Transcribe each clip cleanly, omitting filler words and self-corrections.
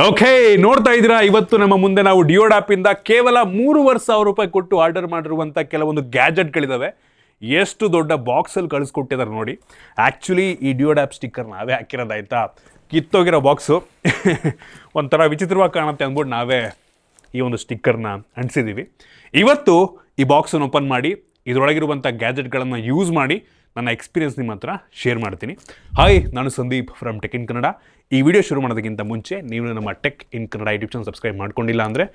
Okay, ನೋಡ್ತಾ ಇದ್ದೀರಾ, ಇವತ್ತು ನಮ್ಮ ಮುಂದೆ ನಾವು ಡಿಯೋಡ್ ಆಪ್ ಇಂದ ಕೇವಲ 3,500 ರೂಪಾಯಿ ಕೊಟ್ಟು ಆರ್ಡರ್ ಮಾಡಿರುವಂಥ ಕೆಲವೊಂದು ಗ್ಯಾಜೆಟ್ಗಳಿದಾವೆ. ಎಷ್ಟು ದೊಡ್ಡ ಬಾಕ್ಸಲ್ಲಿ ಕಳಿಸ್ಕೊಟ್ಟಿದ್ದಾರೆ ನೋಡಿ. ಆ್ಯಕ್ಚುಲಿ ಈ ಡಿಯೋಡ್ ಆಪ್ ಸ್ಟಿಕ್ಕರ್ ನಾವೇ ಹಾಕಿರೋದಾಯ್ತಾ, ಕಿತ್ತೋಗಿರೋ ಬಾಕ್ಸು ಒಂಥರ ವಿಚಿತ್ರವಾಗಿ ಕಾಣುತ್ತೆ ಅಂದ್ಬಿಟ್ಟು ನಾವೇ ಈ ಒಂದು ಸ್ಟಿಕ್ಕರ್ನ ಅಂಟಿಸಿದ್ದೀವಿ. ಇವತ್ತು ಈ ಬಾಕ್ಸನ್ನು ಓಪನ್ ಮಾಡಿ ಇದರೊಳಗಿರುವಂಥ ಗ್ಯಾಜೆಟ್ಗಳನ್ನು ಯೂಸ್ ಮಾಡಿ ನನ್ನ ಎಕ್ಸ್ಪೀರಿಯನ್ಸ್ ನಿಮ್ಮ ಹತ್ರ ಶೇರ್ ಮಾಡ್ತೀನಿ. ಹಾಯ್, ನಾನು Sandeep from tech in Kannada. ಈ ವಿಡಿಯೋ ಶುರು ಮಾಡೋದಕ್ಕಿಂತ ಮುಂಚೆ ನೀವು ನಮ್ಮ tech in Kannada YouTube channel subscribe ಮಾಡ್ಕೊಂಡಿಲ್ಲ ಅಂದರೆ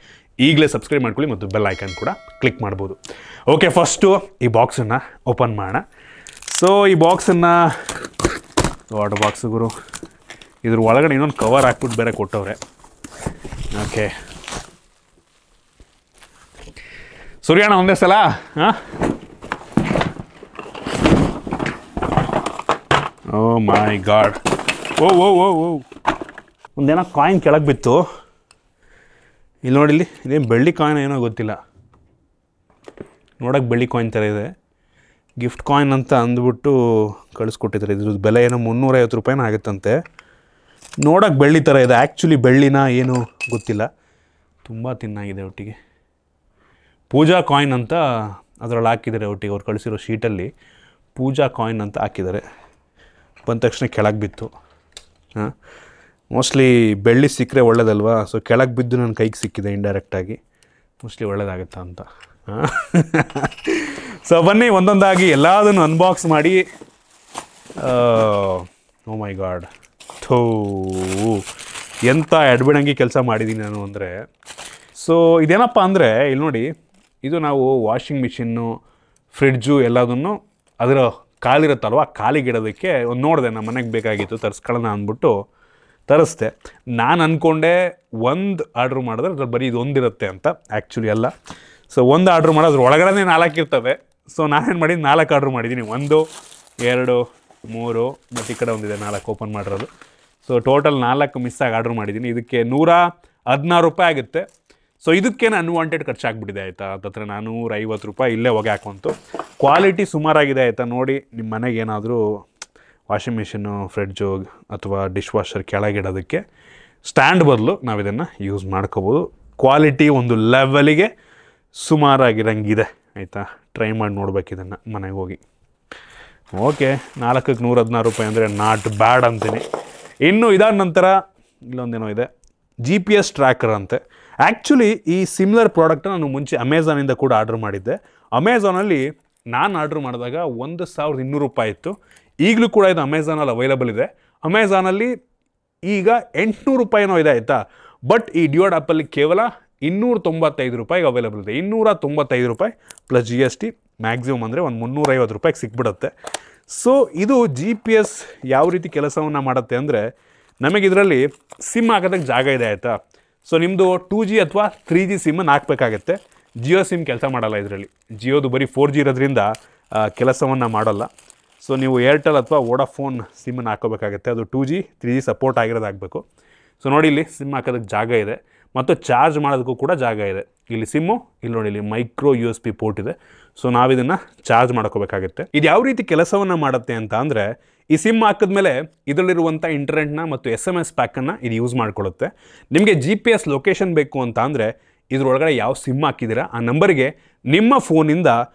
ಈಗಲೇ ಸಬ್ಸ್ಕ್ರೈಬ್ ಮಾಡ್ಕೊಳ್ಳಿ ಮತ್ತು ಬೆಲ್ ಐಕಾನ್ ಕೂಡ ಕ್ಲಿಕ್ ಮಾಡ್ಬೋದು. ಓಕೆ, ಫಸ್ಟು ಈ ಬಾಕ್ಸನ್ನು ಓಪನ್ ಮಾಡೋಣ. ಸೊ ಈ ಬಾಕ್ಸನ್ನು ವಾಟರ್ ಬಾಕ್ಸ್ ಗುರು, ಇದ್ರ ಒಳಗಡೆ ಇನ್ನೊಂದು ಕವರ್ ಹಾಕ್ಬಿಟ್ಟು ಬೇರೆ ಕೊಟ್ಟವ್ರೆ. ಓಕೆ, ಸುರಿಯೋಣ ಒಂದೇ ಸಲ. ಹಾಂ, ಓ ಮೈ ಗಾಡ್, ಓ ಓ ಓ ಓ ಒಂದೇನೋ ಕಾಯಿನ್ ಕೆಳಗೆ ಬಿತ್ತು. ಇಲ್ಲಿ ನೋಡಿ, ಇಲ್ಲಿ ಇದೇನು ಬೆಳ್ಳಿ ಕಾಯಿನ್ ಏನೋ ಗೊತ್ತಿಲ್ಲ, ನೋಡೋಕೆ ಬೆಳ್ಳಿ ಕಾಯಿನ್ ಥರ ಇದೆ. ಗಿಫ್ಟ್ ಕಾಯಿನ್ ಅಂತ ಅಂದ್ಬಿಟ್ಟು ಕಳಿಸ್ಕೊಟ್ಟಿದ್ದಾರೆ. ಇದ್ರದ್ದು ಬೆಲೆ ಏನೋ 350 ರೂಪಾಯಿನ ಆಗುತ್ತಂತೆ. ನೋಡೋಕೆ ಬೆಳ್ಳಿ ಥರ ಇದೆ, ಆ್ಯಕ್ಚುಲಿ ಬೆಳ್ಳಿನ ಏನು ಗೊತ್ತಿಲ್ಲ. ತುಂಬ ತಿನ್ನಾಗಿದೆ. ಒಟ್ಟಿಗೆ ಪೂಜಾ ಕಾಯಿನ್ ಅಂತ ಅದರಲ್ಲಿ ಹಾಕಿದ್ದಾರೆ. ಒಟ್ಟಿಗೆ ಅವ್ರು ಕಳಿಸಿರೋ ಶೀಟಲ್ಲಿ ಪೂಜಾ ಕಾಯಿನ್ ಅಂತ ಹಾಕಿದ್ದಾರೆ. ಬಂದ ತಕ್ಷಣ ಕೆಳಗೆ ಬಿತ್ತು. ಹಾಂ, ಮೋಸ್ಟ್ಲಿ ಬೆಳ್ಳಿ ಸಿಕ್ಕರೆ ಒಳ್ಳೇದಲ್ವಾ. ಸೊ ಕೆಳಗೆ ಬಿದ್ದು ನನ್ನ ಕೈಗೆ ಸಿಕ್ಕಿದೆ ಇಂಡೈರೆಕ್ಟಾಗಿ. ಮೋಸ್ಟ್ಲಿ ಒಳ್ಳೇದಾಗುತ್ತಾ ಅಂತ. ಹಾಂ, ಸೊ ಬನ್ನಿ ಒಂದೊಂದಾಗಿ ಎಲ್ಲದನ್ನು ಅನ್ಬಾಕ್ಸ್ ಮಾಡಿ. ಓ ಮೈ ಗಾಡ್, ಥೋ ಎಂಥ ಎಡ್ಬಿಡಂಗಿ ಕೆಲಸ ಮಾಡಿದ್ದೀನಿ ನಾನು ಅಂದರೆ. ಸೊ ಇದೇನಪ್ಪ ಅಂದರೆ, ಇಲ್ಲಿ ನೋಡಿ, ಇದು ನಾವು ವಾಷಿಂಗ್ ಮಿಷಿನ್ನು, ಫ್ರಿಡ್ಜು ಎಲ್ಲದನ್ನು ಅದರ ಕಾಲಿರುತ್ತಲ್ವ, ಕಾಲಿಗಿಡೋದಕ್ಕೆ ಒಂದು ನೋಡಿದೆ. ನಮ್ಮ ಮನೆಗೆ ಬೇಕಾಗಿತ್ತು, ತರಿಸ್ಕೊಳ್ಳೋಣ ಅಂದ್ಬಿಟ್ಟು ತರಿಸ್ದೆ. ನಾನು ಅಂದ್ಕೊಂಡೆ ಒಂದು ಆರ್ಡ್ರ್ ಮಾಡಿದ್ರೆ ಅದ್ರ ಬರೀ ಇದು ಒಂದಿರುತ್ತೆ ಅಂತ. ಆ್ಯಕ್ಚುಲಿ ಅಲ್ಲ. ಸೊ ಒಂದು ಆರ್ಡ್ರ್ ಮಾಡೋದ್ರ ಒಳಗಡೆ 4 ಇರ್ತವೆ. ಸೊ ನಾನೇನು ಮಾಡಿದ್ದು 4 ಆರ್ಡ್ರ್ ಮಾಡಿದ್ದೀನಿ. 1 2 3 ಮತ್ತು ಈ ಕಡೆ ಒಂದಿದೆ 4 ಓಪನ್ ಮಾಡಿರೋದು. ಸೊ ಟೋಟಲ್ 4 ಮಿಸ್ಸಾಗಿ ಆರ್ಡ್ರ್ ಮಾಡಿದ್ದೀನಿ. ಇದಕ್ಕೆ 116 ರೂಪಾಯಿ ಆಗುತ್ತೆ. ಸೊ ಇದಕ್ಕೇನು ಅನ್ವಾಂಟೆಡ್ ಖರ್ಚಾಗ್ಬಿಟ್ಟಿದೆ ಆಯಿತಾ. ಹತ್ರ 450 ರೂಪಾಯಿ ಇಲ್ಲೇ ಹೊಗೆ ಹಾಕುವಂತು. ಕ್ವಾಲಿಟಿ ಸುಮಾರಾಗಿದೆ ಆಯಿತಾ. ನೋಡಿ, ನಿಮ್ಮ ಮನೆಗೆ ಏನಾದರೂ ವಾಷಿಂಗ್ ಮಿಷಿನ್ನು, ಫ್ರಿಡ್ಜು ಅಥವಾ ಡಿಶ್ ವಾಷರ್ ಕೆಳಗಿಡೋದಕ್ಕೆ ಸ್ಟ್ಯಾಂಡ್ ಬದಲು ನಾವು ಇದನ್ನು ಯೂಸ್ ಮಾಡ್ಕೋಬೋದು. ಕ್ವಾಲಿಟಿ ಒಂದು ಲೆವೆಲಿಗೆ ಸುಮಾರಾಗಿರಂಗಿದೆ ಆಯಿತಾ. ಟ್ರೈ ಮಾಡಿ ನೋಡ್ಬೇಕು ಇದನ್ನು ಮನೆಗೆ ಹೋಗಿ. ಓಕೆ, 4ಕ್ಕೆ 116 ರೂಪಾಯಿ ಅಂದರೆ ನಾಟ್ ಬ್ಯಾಡ್ ಅಂತೀನಿ. ಇನ್ನು ಇದಾದ ನಂತರ ಇಲ್ಲೊಂದೇನೋ ಇದೆ, GPS ಟ್ರ್ಯಾಕರ್ ಅಂತೆ. ಆ್ಯಕ್ಚುಲಿ ಈ ಸಿಮಿಲರ್ ಪ್ರಾಡಕ್ಟನ್ನ ನಾನು ಮುಂಚೆ ಅಮೆಝಾನಿಂದ ಕೂಡ ಆರ್ಡ್ರ್ ಮಾಡಿದ್ದೆ. ಅಮೆಝಾನಲ್ಲಿ ನಾನು ಆರ್ಡ್ರ್ ಮಾಡಿದಾಗ 1,200 ರೂಪಾಯಿ ಇತ್ತು. ಈಗಲೂ ಕೂಡ ಇದು ಅಮೆಝಾನಲ್ಲಿ ಅವೈಲಬಲ್ ಇದೆ. ಅಮೆಝಾನಲ್ಲಿ ಈಗ 800 ರೂಪಾಯಿನೋ ಇದೆ ಆಯಿತಾ. ಬಟ್ ಈ ಡಿಯೋಡ್ ಆ್ಯಪಲ್ಲಿ ಕೇವಲ 295 ರೂಪಾಯಿಗೆ ಅವೈಲಬಲ್ ಇದೆ. 295 ರೂಪಾಯಿ ಪ್ಲಸ್ GST, ಮ್ಯಾಕ್ಸಿಮಮ್ ಅಂದರೆ ಒಂದು 350 ರೂಪಾಯಿಗೆ ಸಿಕ್ಬಿಡುತ್ತೆ. ಸೊ ಇದು GPS ಯಾವ ರೀತಿ ಕೆಲಸವನ್ನು ಮಾಡುತ್ತೆ ಅಂದರೆ, ನಮಗೆ ಇದರಲ್ಲಿ ಸಿಮ್ ಹಾಕೋದಕ್ಕೆ ಜಾಗ ಇದೆ ಆಯಿತಾ. ಸೊ ನಿಮ್ಮದು 2G ಅಥವಾ 3G ಸಿಮ್ಮನ್ನು ಹಾಕಬೇಕಾಗತ್ತೆ. ಜಿಯೋ ಸಿಮ್ ಕೆಲಸ ಮಾಡಲ್ಲ ಇದರಲ್ಲಿ. ಜಿಯೋದು ಬರೀ 4G ಇರೋದ್ರಿಂದ ಕೆಲಸವನ್ನು ಮಾಡೋಲ್ಲ. ಸೊ ನೀವು ಏರ್ಟೆಲ್ ಅಥವಾ ವೋಡಾಫೋನ್ ಸಿಮ್ಮನ್ನು ಹಾಕೋಬೇಕಾಗತ್ತೆ. ಅದು 2G 3G ಸಪೋರ್ಟ್ ಆಗಿರೋದಾಗಬೇಕು. ಸೊ ನೋಡಿ, ಇಲ್ಲಿ ಸಿಮ್ ಹಾಕೋದಕ್ಕೆ ಜಾಗ ಇದೆ ಮತ್ತು ಚಾರ್ಜ್ ಮಾಡೋದಕ್ಕೂ ಕೂಡ ಜಾಗ ಇದೆ. ಇಲ್ಲಿ ಸಿಮ್ಮು, ಇಲ್ಲಿ ನೋಡಿ, ಇಲ್ಲಿ ಮೈಕ್ರೋ USB ಪೋರ್ಟ್ ಇದೆ. ಸೊ ನಾವಿದನ್ನು ಚಾರ್ಜ್ ಮಾಡ್ಕೋಬೇಕಾಗುತ್ತೆ. ಇದು ಯಾವ ರೀತಿ ಕೆಲಸವನ್ನು ಮಾಡುತ್ತೆ ಅಂತ ಅಂದರೆ, ಈ ಸಿಮ್ ಹಾಕಿದ್ಮೇಲೆ ಇದರಲ್ಲಿರುವಂಥ ಇಂಟರ್ನೆಟ್ನ ಮತ್ತು SMS ಪ್ಯಾಕನ್ನು ಇದು ಯೂಸ್ ಮಾಡ್ಕೊಳ್ಳುತ್ತೆ. ನಿಮಗೆ GPS ಲೊಕೇಶನ್ ಬೇಕು ಅಂತ ಅಂದರೆ ಇದರೊಳಗಡೆ ಯಾವ ಸಿಮ್ ಹಾಕಿದ್ದೀರಾ ಆ ನಂಬರಿಗೆ ನಿಮ್ಮ ಫೋನಿಂದ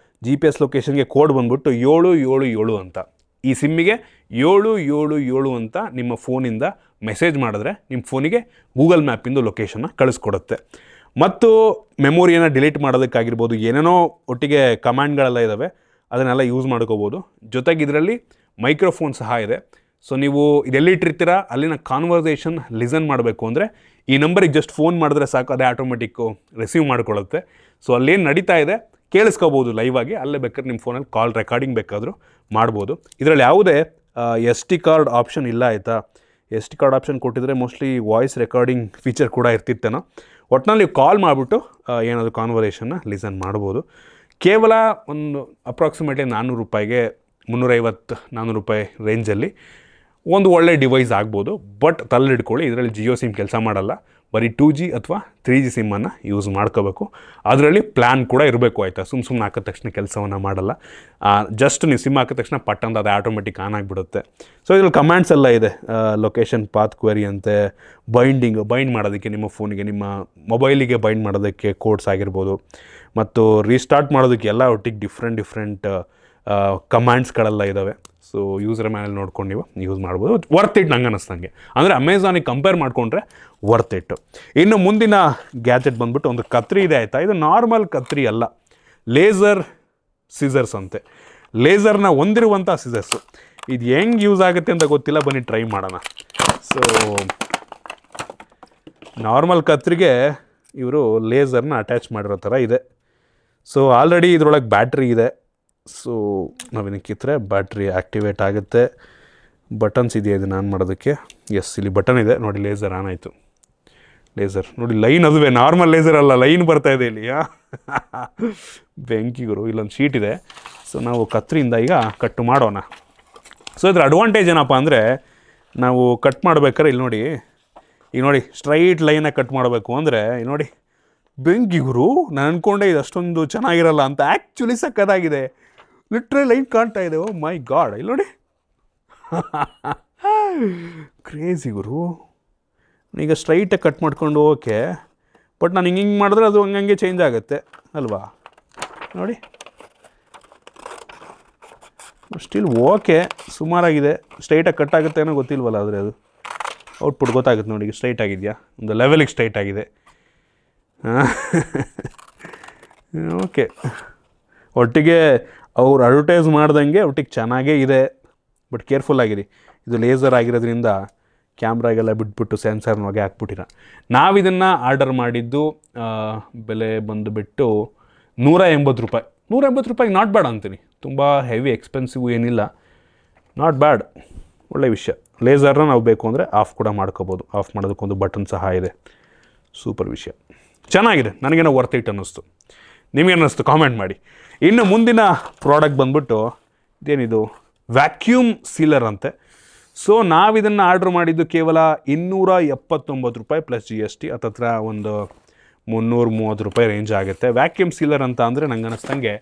GPS ಲೊಕೇಶನ್ಗೆ ಕೋಡ್ ಬಂದ್ಬಿಟ್ಟು 777 ಅಂತ. ಈ ಸಿಮ್ಮಿಗೆ 777 ಅಂತ ನಿಮ್ಮ ಫೋನಿಂದ ಮೆಸೇಜ್ ಮಾಡಿದ್ರೆ ನಿಮ್ಮ ಫೋನಿಗೆ ಗೂಗಲ್ ಮ್ಯಾಪಿಂದು ಲೊಕೇಶನ್ನ ಕಳಿಸ್ಕೊಡುತ್ತೆ. ಮತ್ತು ಮೆಮೊರಿಯನ್ನು ಡಿಲೀಟ್ ಮಾಡೋದಕ್ಕಾಗಿರ್ಬೋದು, ಏನೇನೋ ಒಟ್ಟಿಗೆ ಕಮಾಂಡ್ಗಳೆಲ್ಲ ಇದ್ದಾವೆ, ಅದನ್ನೆಲ್ಲ ಯೂಸ್ ಮಾಡ್ಕೋಬೋದು. ಜೊತೆಗೆ ಇದರಲ್ಲಿ ಮೈಕ್ರೋಫೋನ್ ಸಹ ಇದೆ. ಸೊ ನೀವು ಇದೆಲ್ಲಿಟ್ಟಿರ್ತೀರ ಅಲ್ಲಿನ ಕಾನ್ವರ್ಸೇಷನ್ ಲಿಸನ್ ಮಾಡಬೇಕು ಅಂದರೆ ಈ ನಂಬರಿಗೆ ಜಸ್ಟ್ ಫೋನ್ ಮಾಡಿದ್ರೆ ಸಾಕು, ಅದೇ ಆಟೋಮೆಟಿಕ್ಕು ರಿಸೀವ್ ಮಾಡ್ಕೊಳ್ಳುತ್ತೆ. ಸೊ ಅಲ್ಲೇನು ನಡೀತಾ ಇದೆ ಕೇಳಿಸ್ಕೋಬೋದು ಲೈವ್ ಆಗಿ. ಅಲ್ಲೇ ಬೇಕಾದ್ರೆ ನಿಮ್ಮ ಫೋನಲ್ಲಿ ಕಾಲ್ ರೆಕಾರ್ಡಿಂಗ್ ಬೇಕಾದರೂ ಮಾಡ್ಬೋದು. ಇದರಲ್ಲಿ ಯಾವುದೇ SD ಕಾರ್ಡ್ ಆಪ್ಷನ್ ಇಲ್ಲ ಆಯಿತಾ. SD ಕಾರ್ಡ್ ಆಪ್ಷನ್ ಕೊಟ್ಟಿದ್ರೆ ಮೋಸ್ಟ್ಲಿ ವಾಯ್ಸ್ ರೆಕಾರ್ಡಿಂಗ್ ಫೀಚರ್ ಕೂಡ ಇರ್ತಿತ್ತೇನೋ. ಒಟ್ಟಿನಲ್ಲಿ ಕಾಲ್ ಮಾಡಿಬಿಟ್ಟು ಏನಾದರೂ ಕಾನ್ವರ್ಸೇಷನ್ನ ಲಿಸನ್ ಮಾಡ್ಬೋದು. ಕೇವಲ ಒಂದು ಅಪ್ರಾಕ್ಸಿಮೇಟ್ಲಿ 400 ರೂಪಾಯಿಗೆ 350-400 ರೂಪಾಯಿ ರೇಂಜಲ್ಲಿ ಒಂದು ಒಳ್ಳೆ ಡಿವೈಸ್ ಆಗ್ಬೋದು. ಬಟ್ ತಲೆ ಇಟ್ಕೊಳ್ಳಿ, ಇದರಲ್ಲಿ ಜಿಯೋ ಸಿಮ್ ಕೆಲಸ ಮಾಡಲ್ಲ, ಬರೀ 2G ಅಥವಾ 3G ಸಿಮ್ಮನ್ನು ಯೂಸ್ ಮಾಡ್ಕೋಬೇಕು. ಅದರಲ್ಲಿ ಪ್ಲ್ಯಾನ್ ಕೂಡ ಇರಬೇಕು, ಆಯಿತಾ? ಸುಮ್ಮನೆ ಹಾಕಿದ ತಕ್ಷಣ ಕೆಲಸವನ್ನು ಮಾಡಲ್ಲ. ಜಸ್ಟ್ ನೀವು ಸಿಮ್ ಹಾಕಿದ ತಕ್ಷಣ ಪಟ್ಟಂತ ಅದು ಆಟೋಮೆಟಿಕ್ ಆನ್ ಆಗಿಬಿಡುತ್ತೆ. ಸೊ ಇದ್ರಲ್ಲಿ ಕಮ್ಯಾಂಡ್ಸ್ ಎಲ್ಲ ಇದೆ, ಲೊಕೇಶನ್ ಪಾತ್ ಕ್ವೆರಿ ಅಂತೆ, ಬೈಂಡ್ ಮಾಡೋದಕ್ಕೆ ನಿಮ್ಮ ಫೋನಿಗೆ, ನಿಮ್ಮ ಮೊಬೈಲಿಗೆ ಬೈಂಡ್ ಮಾಡೋದಕ್ಕೆ ಕೋಡ್ಸ್ ಆಗಿರ್ಬೋದು, ಮತ್ತು ರೀಸ್ಟಾರ್ಟ್ ಮಾಡೋದಕ್ಕೆ ಎಲ್ಲ ಒಟ್ಟಿಗೆ ಡಿಫ್ರೆಂಟ್ ಕಮ್ಯಾಂಡ್ಸ್ಗಳೆಲ್ಲ ಇದ್ದಾವೆ. ಸೊ ಯೂಸರ್ ಮ್ಯಾನಲ್ಲಿ ನೋಡ್ಕೊಂಡು ನೀವು ಯೂಸ್ ಮಾಡ್ಬೋದು. ವರ್ತ್ ಇಟ್ ನಂಗೆ ಅನ್ನಿಸ್ತಂಗೆ, ಅಂದರೆ ಅಮೆಝಾನಿಗೆ ಕಂಪೇರ್ ಮಾಡಿಕೊಂಡ್ರೆ ವರ್ತ್ ಇಟ್ಟು. ಇನ್ನು ಮುಂದಿನ ಗ್ಯಾಜೆಟ್ ಬಂದ್ಬಿಟ್ಟು ಒಂದು ಕತ್ರಿ ಇದೆ, ಆಯಿತಾ? ಇದು ನಾರ್ಮಲ್ ಕತ್ರಿ ಅಲ್ಲ, ಲೇಸರ್ ಸಿಸರ್ಸ್ ಅಂತೆ. ಲೇಸರ್ನ ಹೊಂದಿರುವಂಥ ಸಿಸರ್ಸು. ಇದು ಹೆಂಗೆ ಯೂಸ್ ಆಗುತ್ತೆ ಅಂತ ಗೊತ್ತಿಲ್ಲ, ಬನ್ನಿ ಟ್ರೈ ಮಾಡೋಣ. ಸೊ ನಾರ್ಮಲ್ ಕತ್ರಿಗೆ ಇವರು ಲೇಸರ್ನ ಅಟ್ಯಾಚ್ ಮಾಡಿರೋ ಥರ ಇದೆ. ಸೊ ಆಲ್ರೆಡಿ ಇದರೊಳಗೆ ಬ್ಯಾಟ್ರಿ ಇದೆ. ಸೊ ನಾವೇನಕ್ಕಿದ್ರೆ ಬ್ಯಾಟ್ರಿ ಆ್ಯಕ್ಟಿವೇಟ್ ಆಗುತ್ತೆ. ಬಟನ್ಸ್ ಇದೆಯಾ ಇದನ್ನು ಆನ್ ಮಾಡೋದಕ್ಕೆ? ಎಸ್, ಇಲ್ಲಿ ಬಟನ್ ಇದೆ ನೋಡಿ, ಲೇಸರ್ ಆನ್ ಆಯಿತು. ಲೇಸರ್ ನೋಡಿ, ಲೈನ್ ಅದುವೇ, ನಾರ್ಮಲ್ ಲೇಸರ್ ಅಲ್ಲ, ಲೈನ್ ಬರ್ತಾ ಇದೆ ಇಲ್ಲಿ. ಬೆಂಕಿಗುರು, ಇಲ್ಲೊಂದು ಶೀಟ್ ಇದೆ. ಸೊ ನಾವು ಕತ್ರಿಯಿಂದ ಈಗ ಕಟ್ ಮಾಡೋಣ. ಸೊ ಇದ್ರ ಅಡ್ವಾಂಟೇಜ್ ಏನಪ್ಪ ಅಂದರೆ, ನಾವು ಕಟ್ ಮಾಡ್ಬೇಕಾದ್ರೆ ಇಲ್ಲಿ ನೋಡಿ, ಈಗ ನೋಡಿ ಸ್ಟ್ರೈಟ್ ಲೈನಾಗಿ ಕಟ್ ಮಾಡಬೇಕು ಅಂದರೆ ಇಲ್ಲಿ ನೋಡಿ, ಬೆಂಕಿಗುರು, ನಾನು ಅಂದ್ಕೊಂಡೆ ಇದು ಅಷ್ಟೊಂದು ಚೆನ್ನಾಗಿರಲ್ಲ ಅಂತ. ಆ್ಯಕ್ಚುಲಿ ಸಕ್ಕತ್ತಾಗಿದೆ, ಲಿಟ್ರಲ್ ಲೈನ್ ಕಾಣ್ತಾ ಇದೆ. ಓ ಮೈ ಗಾಡ್, ಇಲ್ಲಿ ನೋಡಿ, ಕ್ರೇಜಿ ಗುರು. ಈಗ ಸ್ಟ್ರೈಟಾಗಿ ಕಟ್ ಮಾಡ್ಕೊಂಡು ಓಕೆ, ಬಟ್ ನಾನು ಹಿಂಗೆ ಮಾಡಿದ್ರೆ ಅದು ಹಂಗೆ ಚೇಂಜ್ ಆಗುತ್ತೆ ಅಲ್ವಾ? ನೋಡಿ, ಸ್ಟಿಲ್ ಓಕೆ, ಸುಮಾರಾಗಿದೆ. ಸ್ಟ್ರೈಟಾಗಿ ಕಟ್ ಆಗುತ್ತೆ ಏನೋ ಗೊತ್ತಿಲ್ವಲ್ಲ, ಆದರೆ ಅದು ಔಟ್ಪುಟ್ ಗೊತ್ತಾಗುತ್ತೆ ನೋಡಿ. ಈಗ ಸ್ಟ್ರೈಟ್ ಆಗಿದೆಯಾ, ಒಂದು ಲೆವೆಲಿಗೆ ಸ್ಟ್ರೈಟ್ ಆಗಿದೆ. ಓಕೆ, ಒಟ್ಟಿಗೆ ಅವ್ರು ಅಡ್ವರ್ಟೈಸ್ ಮಾಡ್ದಂಗೆ ಒಟ್ಟಿಗೆ ಚೆನ್ನಾಗೇ ಇದೆ. ಬಟ್ ಕೇರ್ಫುಲ್ ಆಗಿರಿ, ಇದು ಲೇಸರ್ ಆಗಿರೋದ್ರಿಂದ ಕ್ಯಾಮ್ರಾಗೆಲ್ಲ ಬಿಟ್ಬಿಟ್ಟು ಸೆನ್ಸರ್ನ ಹೊಗೆ ಹಾಕ್ಬಿಟ್ಟಿರ. ನಾವಿದನ್ನು ಆರ್ಡರ್ ಮಾಡಿದ್ದು ಬೆಲೆ ಬಂದುಬಿಟ್ಟು 180 ರೂಪಾಯಿ. 180 ರೂಪಾಯಿಗೆ ನಾಟ್ ಬ್ಯಾಡ್ ಅಂತೀನಿ, ತುಂಬ ಹೆವಿ ಎಕ್ಸ್ಪೆನ್ಸಿವ್ ಏನಿಲ್ಲ, ನಾಟ್ ಬ್ಯಾಡ್, ಒಳ್ಳೆ ವಿಷಯ. ಲೇಸರ್ನ ನಾವು ಬೇಕು ಅಂದರೆ ಆಫ್ ಕೂಡ ಮಾಡ್ಕೋಬೋದು, ಆಫ್ ಮಾಡೋದಕ್ಕೊಂದು ಬಟನ್ ಸಹ ಇದೆ. ಸೂಪರ್ ವಿಷಯ, ಚೆನ್ನಾಗಿದೆ. ನನಗೇನೋ ವರ್ತ್ ಇಟ್ ಅನ್ನಿಸ್ತು. ನಿಮಗೇನಿಸ್ತು ಕಾಮೆಂಟ್ ಮಾಡಿ. ಇನ್ನು ಮುಂದಿನ ಪ್ರಾಡಕ್ಟ್ ಬಂದ್ಬಿಟ್ಟು ಇದೇನಿದು, ವ್ಯಾಕ್ಯೂಮ್ ಸೀಲರ್ ಅಂತೆ. ಸೊ ನಾವಿದನ್ನು ಆರ್ಡ್ರ್ ಮಾಡಿದ್ದು ಕೇವಲ 279 ರೂಪಾಯಿ ಪ್ಲಸ್ GST, ಹತ್ತತ್ರ ಒಂದು 330 ರೂಪಾಯಿ ರೇಂಜ್ ಆಗುತ್ತೆ. ವ್ಯಾಕ್ಯೂಮ್ ಸೀಲರ್ ಅಂತ ಅಂದರೆ ನಂಗೆ ಅನ್ನಿಸ್ತಂಗೆ,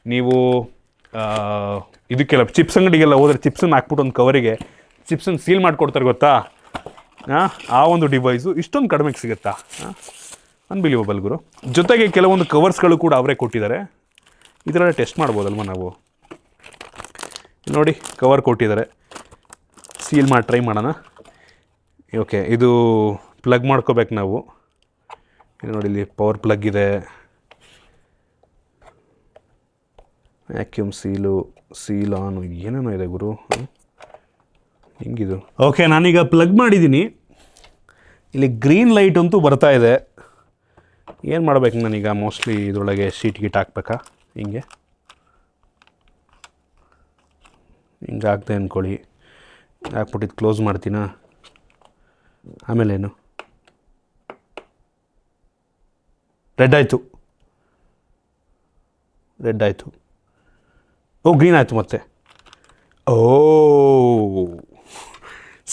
ನೀವು ಇದಕ್ಕೆಲ್ಲ ಚಿಪ್ಸ್ ಅಂಗಡಿಗೆಲ್ಲ ಹೋದರೆ ಚಿಪ್ಸನ್ನು ಹಾಕ್ಬಿಟ್ಟು ಒಂದು ಕವರಿಗೆ ಚಿಪ್ಸನ್ನು ಸೀಲ್ ಮಾಡಿಕೊಡ್ತಾರೆ ಗೊತ್ತಾ, ಆ ಒಂದು ಡಿವೈಸು ಇಷ್ಟೊಂದು ಕಡಿಮೆಗೆ ಸಿಗುತ್ತಾ? ಅನ್ಬಿಲೀವಬಲ್ ಗುರು. ಜೊತೆಗೆ ಕೆಲವೊಂದು ಕವರ್ಸ್ಗಳು ಕೂಡ ಅವರೇ ಕೊಟ್ಟಿದ್ದಾರೆ. ಇದರಲ್ಲಿ ಟೆಸ್ಟ್ ಮಾಡ್ಬೋದಲ್ವ ನಾವು? ನೋಡಿ, ಕವರ್ ಕೊಟ್ಟಿದ್ದಾರೆ, ಸೀಲ್ ಮಾಡಿ ಟ್ರೈ ಮಾಡೋಣ. ಓಕೆ, ಇದು ಪ್ಲಗ್ ಮಾಡ್ಕೋಬೇಕು ನಾವು. ಇದು ನೋಡಿ, ಇಲ್ಲಿ ಪವರ್ ಪ್ಲಗ್ ಇದೆ, ವ್ಯಾಕ್ಯೂಮ್ ಸೀಲ್ ಆನು, ಏನೇನೋ ಇದೆ ಗುರು, ಹೆಂಗಿದು? ಓಕೆ, ನಾನೀಗ ಪ್ಲಗ್ ಮಾಡಿದ್ದೀನಿ. ಇಲ್ಲಿ ಗ್ರೀನ್ ಲೈಟ್ ಅಂತೂ ಬರ್ತಾ ಇದೆ. ಏನು ಮಾಡ್ಬೇಕು ನಾನೀಗ? ಮೋಸ್ಟ್ಲಿ ಇದರೊಳಗೆ ಶೀಟ್ ಗೀಟ್ ಹಾಕ್ಬೇಕಾ? ಹಿಂಗೆ ಹಾಕ್ದೆ ಅಂದ್ಕೊಳ್ಳಿ, ಹಾಕ್ಬಿಟ್ಟಿದ್ದು ಕ್ಲೋಸ್ ಮಾಡ್ತೀನಾ? ಆಮೇಲೇನು? ರೆಡ್ ಆಯಿತು. ಓ, ಗ್ರೀನ್ ಆಯಿತು ಮತ್ತೆ. ಓ,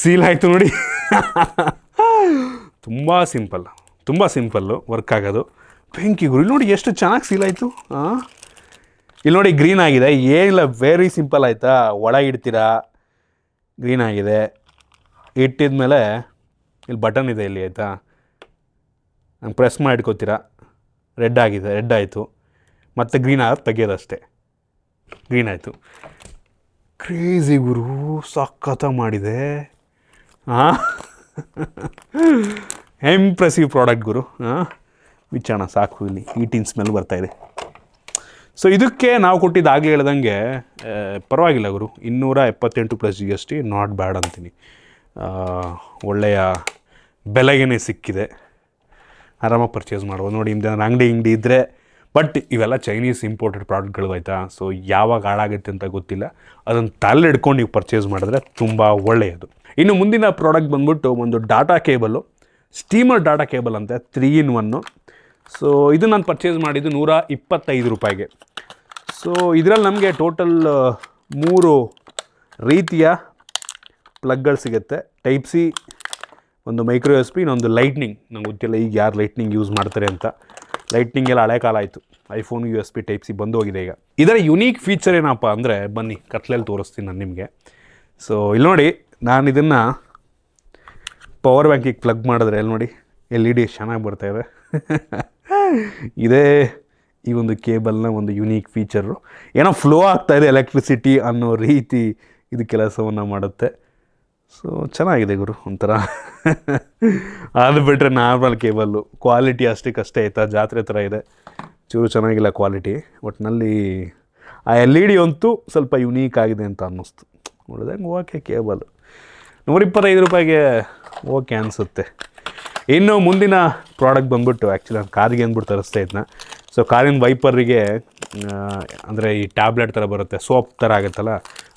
ಸೀಲ್ ಆಯಿತು ನೋಡಿ. ತುಂಬ ಸಿಂಪಲ್ಲು ವರ್ಕ್ ಆಗೋದು. ಬೆಂಕಿ ಗುರು, ಇಲ್ಲಿ ನೋಡಿ ಎಷ್ಟು ಚೆನ್ನಾಗಿ ಸೀಲ್ ಆಯಿತು. ಇಲ್ಲಿ ನೋಡಿ, ಗ್ರೀನ್ ಆಗಿದೆ, ಏನಿಲ್ಲ, ವೆರಿ ಸಿಂಪಲ್ ಆಯಿತಾ? ಒಳಗೆ ಇಡ್ತೀರಾ, ಗ್ರೀನ್ ಆಗಿದೆ. ಇಟ್ಟಿದ್ಮೇಲೆ ಇಲ್ಲಿ ಬಟನ್ ಇದೆ ಇಲ್ಲಿ, ಆಯಿತಾ? ಹಂಗೆ ಪ್ರೆಸ್ ಮಾಡಿ ಇಟ್ಕೋತೀರಾ, ರೆಡ್ ಆಯಿತು. ಮತ್ತು ಗ್ರೀನ್ ಆಗೋದು ತೆಗಿಯೋದಷ್ಟೇ, ಗ್ರೀನ್ ಆಯಿತು. ಕ್ರೇಜಿ ಗುರು, ಸಖತ್ತ ಮಾಡಿದೆ. ಇಂಪ್ರೆಸಿವ್ ಪ್ರಾಡಕ್ಟ್ ಗುರು. ವಿಚಾರ ಸಾಕು, ಇಲ್ಲಿ ಈಟಿನ್ ಸ್ಮೆಲ್ ಬರ್ತಾಯಿದೆ. ಸೊ ಇದಕ್ಕೆ ನಾವು ಕೊಟ್ಟಿದ್ದಾಗಲೇ ಹೇಳ್ದಂಗೆ ಪರವಾಗಿಲ್ಲ ಗುರು, 278 ಪ್ಲಸ್ GST, ನಾಟ್ ಬ್ಯಾಡ್ ಅಂತೀನಿ. ಒಳ್ಳೆಯ ಬೆಲೆಗೇ ಸಿಕ್ಕಿದೆ, ಆರಾಮಾಗಿ ಪರ್ಚೇಸ್ ಮಾಡ್ಬೋದು. ನೋಡಿ, ಇಂದ ಅಂಗಡಿ ಇದ್ದರೆ, ಬಟ್ ಇವೆಲ್ಲ ಚೈನೀಸ್ ಇಂಪೋರ್ಟೆಡ್ ಪ್ರಾಡಕ್ಟ್ಗಳು, ಆಯಿತಾ? ಸೊ ಯಾವಾಗ ಹಾಳಾಗುತ್ತೆ ಅಂತ ಗೊತ್ತಿಲ್ಲ, ಅದನ್ನು ತಲೆ ಹಿಡ್ಕೊಂಡು ನೀವು ಪರ್ಚೇಸ್ ಮಾಡಿದ್ರೆ ತುಂಬ ಒಳ್ಳೆಯದು. ಇನ್ನು ಮುಂದಿನ ಪ್ರಾಡಕ್ಟ್ ಬಂದ್ಬಿಟ್ಟು ಒಂದು data cable, steamer data cable ಅಂತ, 3-in-1. ಸೊ ಇದು ನಾನು ಪರ್ಚೇಸ್ ಮಾಡಿದ್ದು 125 ರೂಪಾಯಿಗೆ. ಸೊ ಇದರಲ್ಲಿ ನಮಗೆ ಟೋಟಲ್ 3 ರೀತಿಯ ಪ್ಲಗ್ಗಳು ಸಿಗುತ್ತೆ. ಟೈಪ್ ಸಿ, ಒಂದು ಮೈಕ್ರೋ USB, ಇನ್ನೊಂದು ಲೈಟ್ನಿಂಗ್. ನಂಗೆ ಗೊತ್ತಿಲ್ಲ ಈಗ ಯಾರು ಲೈಟ್ನಿಂಗ್ ಯೂಸ್ ಮಾಡ್ತಾರೆ ಅಂತ. ಲೈಟ್ನಿಂಗ್ ಎಲ್ಲ ಹಳೆ ಕಾಲ ಆಯಿತು. ಐಫೋನ್ USB ಟೈಪ್ ಸಿ ಬಂದು ಹೋಗಿದೆ ಈಗ. ಇದರ ಯುನೀಕ್ ಫೀಚರ್ ಏನಪ್ಪ ಅಂದರೆ, ಬನ್ನಿ ಕತ್ಲೆಯಲ್ಲಿ ತೋರಿಸ್ತೀನಿ ನಾನು ನಿಮಗೆ. ಸೊ ಇಲ್ಲಿ ನೋಡಿ, ನಾನು ಇದನ್ನು ಪವರ್ ಬ್ಯಾಂಕಿಗೆ ಪ್ಲಗ್ ಮಾಡಿದ್ರೆ ಇಲ್ಲಿ ನೋಡಿ LED ಚೆನ್ನಾಗಿ ಬರ್ತಾಯಿದೆ. ಇದೇ ಈ ಒಂದು ಕೇಬಲ್ನ ಒಂದು ಯುನೀಕ್ ಫೀಚರು. ಏನೋ ಫ್ಲೋ ಆಗ್ತಾಯಿದೆ ಎಲೆಕ್ಟ್ರಿಸಿಟಿ ಅನ್ನೋ ರೀತಿ ಇದು ಕೆಲಸವನ್ನು ಮಾಡುತ್ತೆ. ಸೊ ಚೆನ್ನಾಗಿದೆ ಗುರು ಒಂಥರ. ಅದು ಬಿಟ್ಟರೆ ನಾರ್ಮಲ್ ಕೇಬಲ್ಲು ಕ್ವಾಲಿಟಿ ಅಷ್ಟಕ್ಕಷ್ಟೇ ಆಯಿತಾ, ಜಾತ್ರೆ ಥರ ಇದೆ, ಚೂರು ಚೆನ್ನಾಗಿಲ್ಲ ಕ್ವಾಲಿಟಿ. ಒಟ್ಟಿನಲ್ಲಿ ಆ LED ಅಂತೂ ಸ್ವಲ್ಪ ಯುನೀಕ್ ಆಗಿದೆ ಅಂತ ಅನ್ನಿಸ್ತು. ನೋಡಿದಂಗೆ ಓಕೆ, ಕೇಬಲ್ ₹125 ಓಕೆ ಅನಿಸುತ್ತೆ. ಇನ್ನು ಮುಂದಿನ ಪ್ರಾಡಕ್ಟ್ ಬಂದ್ಬಿಟ್ಟು, ಆ್ಯಕ್ಚುಲಿ ನಾನು ಕಾರಿಗೆ ಅಂದ್ಬಿಟ್ಟು ತರಿಸ್ತಾ ಇದ್ನ. ಸೊ ಕಾರಿನ ವೈಪರಿಗೆ ಅಂದರೆ ಈ ಟ್ಯಾಬ್ಲೆಟ್ ಥರ ಬರುತ್ತೆ, ಸೋಪ್ ಥರ ಆಗುತ್ತಲ್ಲ,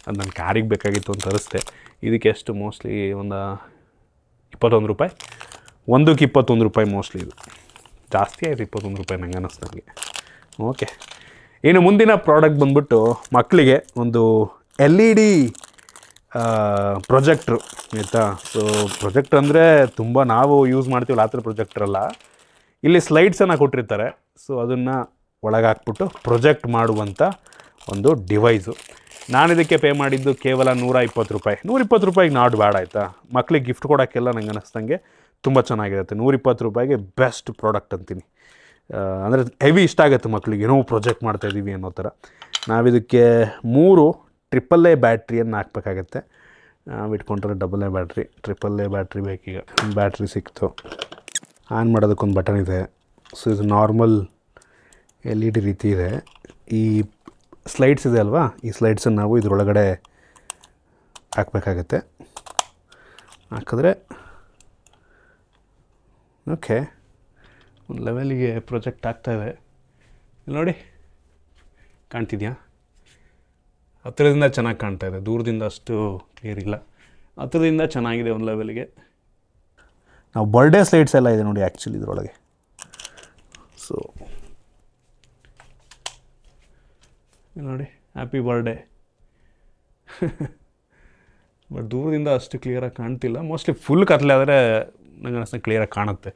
ಅದು ನನ್ನ ಕಾರಿಗೆ ಬೇಕಾಗಿತ್ತು ಅಂತ ತರಿಸ್ದೆ. ಇದಕ್ಕೆ ಎಷ್ಟು ಮೋಸ್ಟ್ಲಿ ಒಂದು ₹21, ಒಂದಕ್ಕೆ ₹21 ಮೋಸ್ಟ್ಲಿ. ಇದು ಜಾಸ್ತಿ ಆಯಿತು, ₹21 ನಂಗೆ ಅನ್ನಿಸ್ತು ನನಗೆ. ಓಕೆ, ಇನ್ನು ಮುಂದಿನ ಪ್ರಾಡಕ್ಟ್ ಬಂದ್ಬಿಟ್ಟು ಮಕ್ಕಳಿಗೆ ಒಂದು LED ಪ್ರೊಜೆಕ್ಟ್ರು ಆಯಿತಾ. ಸೊ ಪ್ರೊಜೆಕ್ಟ್ರ್ ಅಂದರೆ ತುಂಬ ನಾವು ಯೂಸ್ ಮಾಡ್ತೀವಲ್ಲ ಆ ಥರ ಪ್ರೊಜೆಕ್ಟ್ರಲ್ಲ. ಇಲ್ಲಿ ಸ್ಲೈಡ್ಸನ್ನು ಕೊಟ್ಟಿರ್ತಾರೆ. ಸೊ ಅದನ್ನು ಒಳಗೆ ಹಾಕ್ಬಿಟ್ಟು ಪ್ರೊಜೆಕ್ಟ್ ಮಾಡುವಂಥ ಒಂದು ಡಿವೈಸು. ನಾನು ಇದಕ್ಕೆ ಪೇ ಮಾಡಿದ್ದು ಕೇವಲ ₹120. ₹120 ನಾಟ್ ಬ್ಯಾಡ್ ಆಯಿತಾ. ಮಕ್ಕಳಿಗೆ ಗಿಫ್ಟ್ ಕೊಡೋಕ್ಕೆಲ್ಲ ನಂಗೆ ಅನ್ನಿಸ್ದಂಗೆ ತುಂಬ ಚೆನ್ನಾಗಿರುತ್ತೆ. ₹120 ಬೆಸ್ಟ್ ಪ್ರಾಡಕ್ಟ್ ಅಂತೀನಿ. ಅಂದರೆ ಹೆವಿ ಇಷ್ಟ ಆಗುತ್ತೆ ಮಕ್ಕಳಿಗೆ, ಏನೋ ಪ್ರೊಜೆಕ್ಟ್ ಮಾಡ್ತಾಯಿದ್ದೀವಿ ಅನ್ನೋ ಥರ. ನಾವಿದಕ್ಕೆ 3 AAA ಬ್ಯಾಟ್ರಿಯನ್ನು ಹಾಕಬೇಕಾಗತ್ತೆ. ಇಟ್ಕೊಂಡ್ರೆ AA ಬ್ಯಾಟ್ರಿ, AAA ಬ್ಯಾಟ್ರಿ ಬೇಕೀಗ. ಬ್ಯಾಟ್ರಿ ಸಿಕ್ತು. ಆನ್ ಮಾಡೋದಕ್ಕೊಂದು ಬಟನ್ ಇದೆ. ಸೊ ಇದು ನಾರ್ಮಲ್ LED ರೀತಿ ಇದೆ. ಈ ಸ್ಲೈಡ್ಸ್ ಇದೆ ಅಲ್ವಾ, ಈ ಸ್ಲೈಡ್ಸನ್ನು ನಾವು ಇದರೊಳಗಡೆ ಹಾಕಬೇಕಾಗತ್ತೆ. ಹಾಕಿದ್ರೆ ಓಕೆ, ಒಂದು ಲೆವೆಲಿಗೆ ಪ್ರೊಜೆಕ್ಟ್ ಆಗ್ತಾಯಿದೆ. ನೋಡಿ ಕಾಣ್ತಿದೆಯಾ? ಹತ್ತಿರದಿಂದ ಚೆನ್ನಾಗಿ ಕಾಣ್ತಾ ಇದೆ, ದೂರದಿಂದ ಅಷ್ಟು ಕ್ಲಿಯರ್ ಇಲ್ಲ. ಹತ್ತಿರದಿಂದ ಚೆನ್ನಾಗಿದೆ ಒಂದು ಲೆವೆಲ್ಗೆ. ನಾವು ಬರ್ಡೇ ಸ್ಲೈಡ್ಸ್ ಎಲ್ಲ ಇದೆ ನೋಡಿ ಆ್ಯಕ್ಚುಲಿ ಇದರೊಳಗೆ. ಸೊ ನೋಡಿ, ಹ್ಯಾಪಿ ಬರ್ಡೇ. ಬಟ್ ದೂರದಿಂದ ಅಷ್ಟು ಕ್ಲಿಯರಾಗಿ ಕಾಣ್ತಿಲ್ಲ. ಮೋಸ್ಟ್ಲಿ ಫುಲ್ ಕತ್ಲೆ ಆದರೆ ನಂಗೆ ಅನಿಸ್ತಾ ಕ್ಲಿಯರಾಗಿ ಕಾಣುತ್ತೆ.